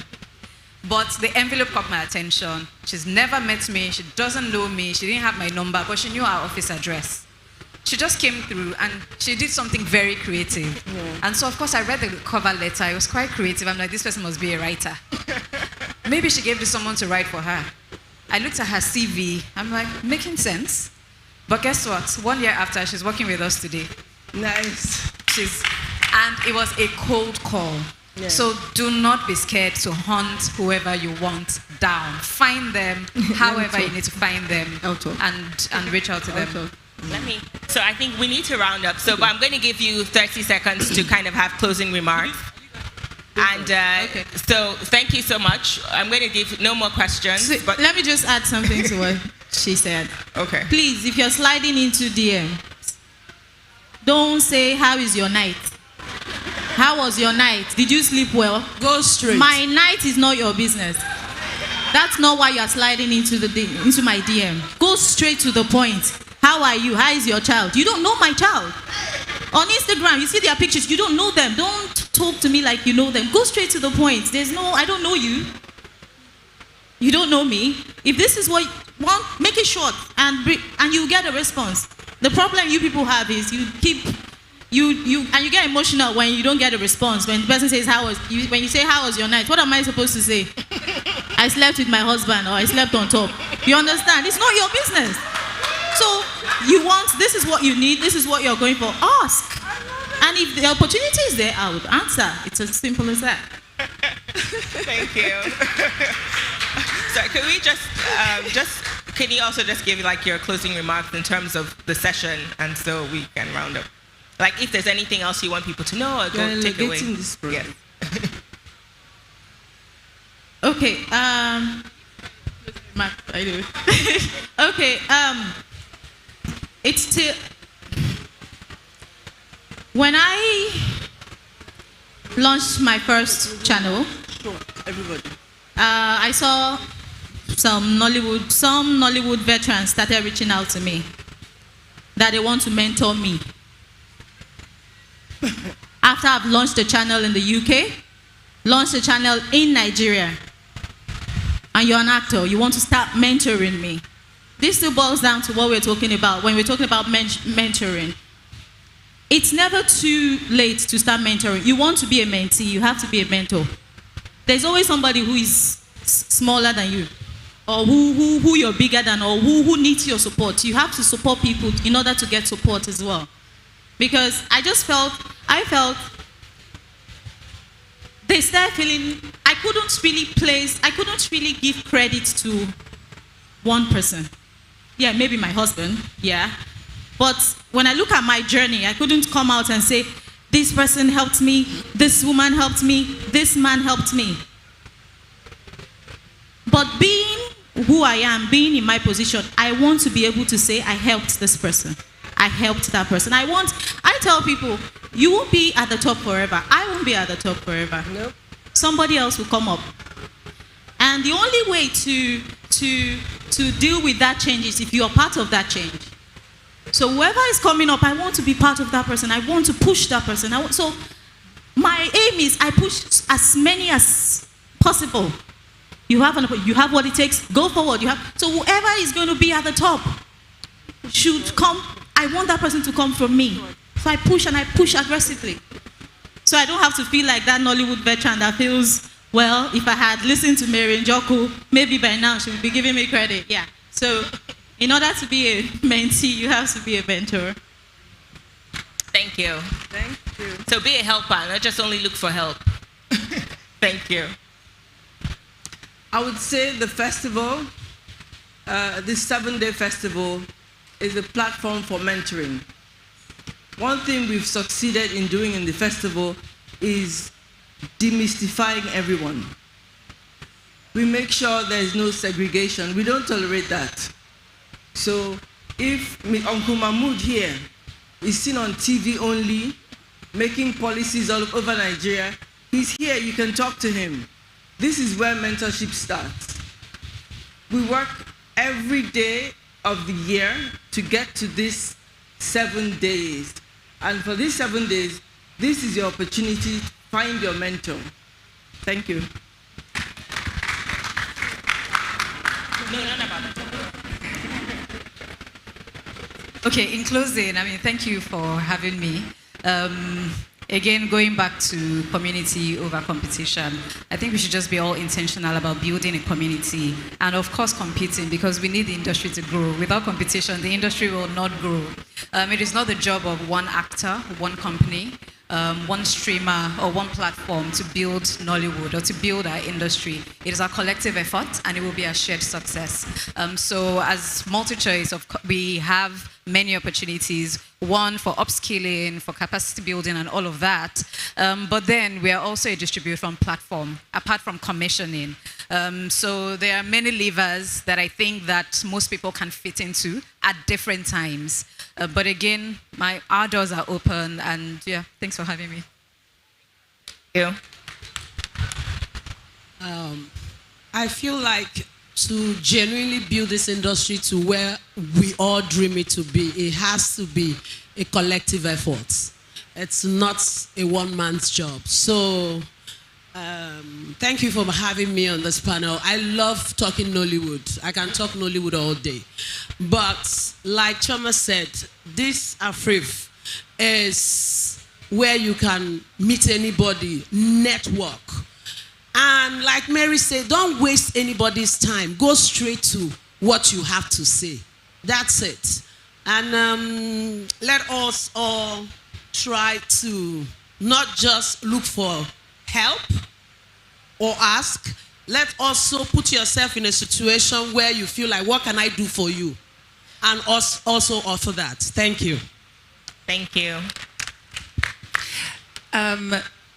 But the envelope caught my attention. She's never met me. She doesn't know me. She didn't have my number, but she knew our office address. she just came through and she did something very creative. Yeah. And so, of course, I read the cover letter. It was quite creative. I'm like, this person must be a writer. Maybe she gave this someone to write for her. I looked at her CV. I'm like, making sense. But guess what? 1 year after, she's working with us today. Nice. And it was a cold call. Yeah. So do not be scared to hunt whoever you want down. Find them however you need to find them and reach out to them. So I think we need to round up. So but I'm going to give you 30 seconds to kind of have closing remarks. And so thank you so much. I'm going to give no more questions. So, but let me just add something to what she said. Okay. Please, if you're sliding into DM, don't say, how is your night? How was your night? Did you sleep well? Go straight. My night is not your business. That's not why you're sliding into my DM. Go straight to the point. How are you? How is your child? You don't know my child. On Instagram, you see their pictures. You don't know them. Don't talk to me like you know them. Go straight to the point. I don't know you. You don't know me. If this is what you want, make it short and you get a response. The problem you people have is you get emotional when you don't get a response. When the person says when you say how was your night, what am I supposed to say? I slept with my husband or I slept on top. You understand? It's not your business. So this is what you need, this is what you're going for. Ask. And if the opportunity is there, I would answer. It's as simple as that. thank you. So can we can you also just give like your closing remarks in terms of the session, and so we can round up? Like if there's anything else you want people to know or go take away. This Yes. Okay. I do. Okay. It's still when I launched my first channel. Sure, everybody. I saw some Nollywood veterans started reaching out to me that they want to mentor me. After I've launched a channel in the UK, launched a channel in Nigeria, and you're an actor, you want to start mentoring me. This still boils down to what we're talking about when we're talking about mentoring. It's never too late to start mentoring. You want to be a mentee, you have to be a mentor. There's always somebody who is smaller than you, or who you're bigger than, or who needs your support. You have to support people in order to get support as well. Because I felt they started feeling, I couldn't really give credit to one person. Yeah, maybe my husband, yeah. But when I look at my journey, I couldn't come out and say, this person helped me, this woman helped me, this man helped me. But being who I am, being in my position, I want to be able to say, I helped this person. I helped that person. I tell people, you won't be at the top forever. I won't be at the top forever. Nope. Somebody else will come up. And the only way to deal with that change is if you are part of that change. So whoever is coming up, I want to be part of that person. I want to push that person. So my aim is I push as many as possible. You have what it takes. Go forward. So whoever is going to be at the top should come. I want that person to come from me. So I push and I push aggressively. So I don't have to feel like that Nollywood veteran that feels, well, if I had listened to Mary Njoku, maybe by now she would be giving me credit. Yeah. So in order to be a mentee, you have to be a mentor. Thank you. Thank you. So be a helper, not just only look for help. Thank you. I would say the festival, this 7-day festival, is a platform for mentoring. One thing we've succeeded in doing in the festival is demystifying everyone. We make sure there is no segregation. We don't tolerate that. So if Uncle Mahmood here is seen on TV only, making policies all over Nigeria, he's here, you can talk to him. This is where mentorship starts. We work every day of the year to get to this 7 days. And for these 7 days, this is your opportunity to find your mentor. Thank you. No, none about that. Okay, in closing, I mean, thank you for having me. Again, going back to community over competition, I think we should just be all intentional about building a community and, of course, competing, because we need the industry to grow. Without competition, the industry will not grow. It is not the job of one actor, one company, one streamer, or one platform to build Nollywood or to build our industry. It is our collective effort, and it will be a shared success. So as MultiChoice, we have many opportunities, one for upskilling, for capacity building, and all of that. But then we are also a distribution platform, apart from commissioning. So there are many levers that I think that most people can fit into at different times. But again, our doors are open, and yeah, thanks for having me. Thank you. I feel like to genuinely build this industry to where we all dream it to be, it has to be a collective effort. It's not a one-man's job. So thank you for having me on this panel. I love talking Nollywood. I can talk Nollywood all day. But like Choma said, this AFRIF is where you can meet anybody, network. And like Mary said, don't waste anybody's time. Go straight to what you have to say. That's it. And let us all try to not just look for help or ask. Let also put yourself in a situation where you feel like, what can I do for you? And also offer that. Thank you. Thank you.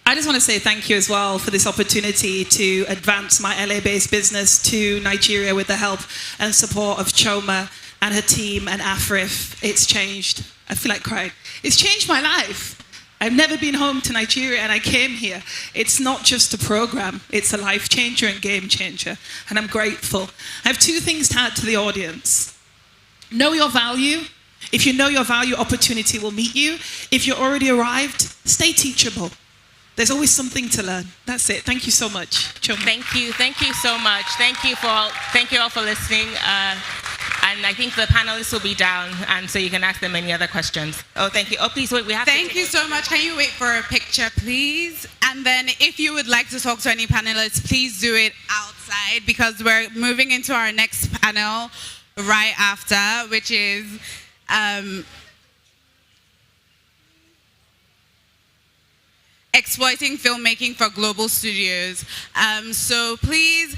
I just want to say thank you as well for this opportunity to advance my LA-based business to Nigeria with the help and support of Choma and her team and AFRIF. It's changed. I feel like crying. It's changed my life. I've never been home to Nigeria, and I came here. It's not just a program. It's a life changer and game changer, and I'm grateful. I have two things to add to the audience. Know your value. If you know your value, opportunity will meet you. If you're already arrived, stay teachable. There's always something to learn. That's it. Thank you so much. Choma. Thank you. Thank you so much. Thank you all for listening. And I think the panelists will be down, and so you can ask them any other questions. Oh, thank you. Oh, please wait. We have. Thank you so much. Can you wait for a picture, please? And then, if you would like to talk to any panelists, please do it outside, because we're moving into our next panel right after, which is. Exploiting filmmaking for global studios. So please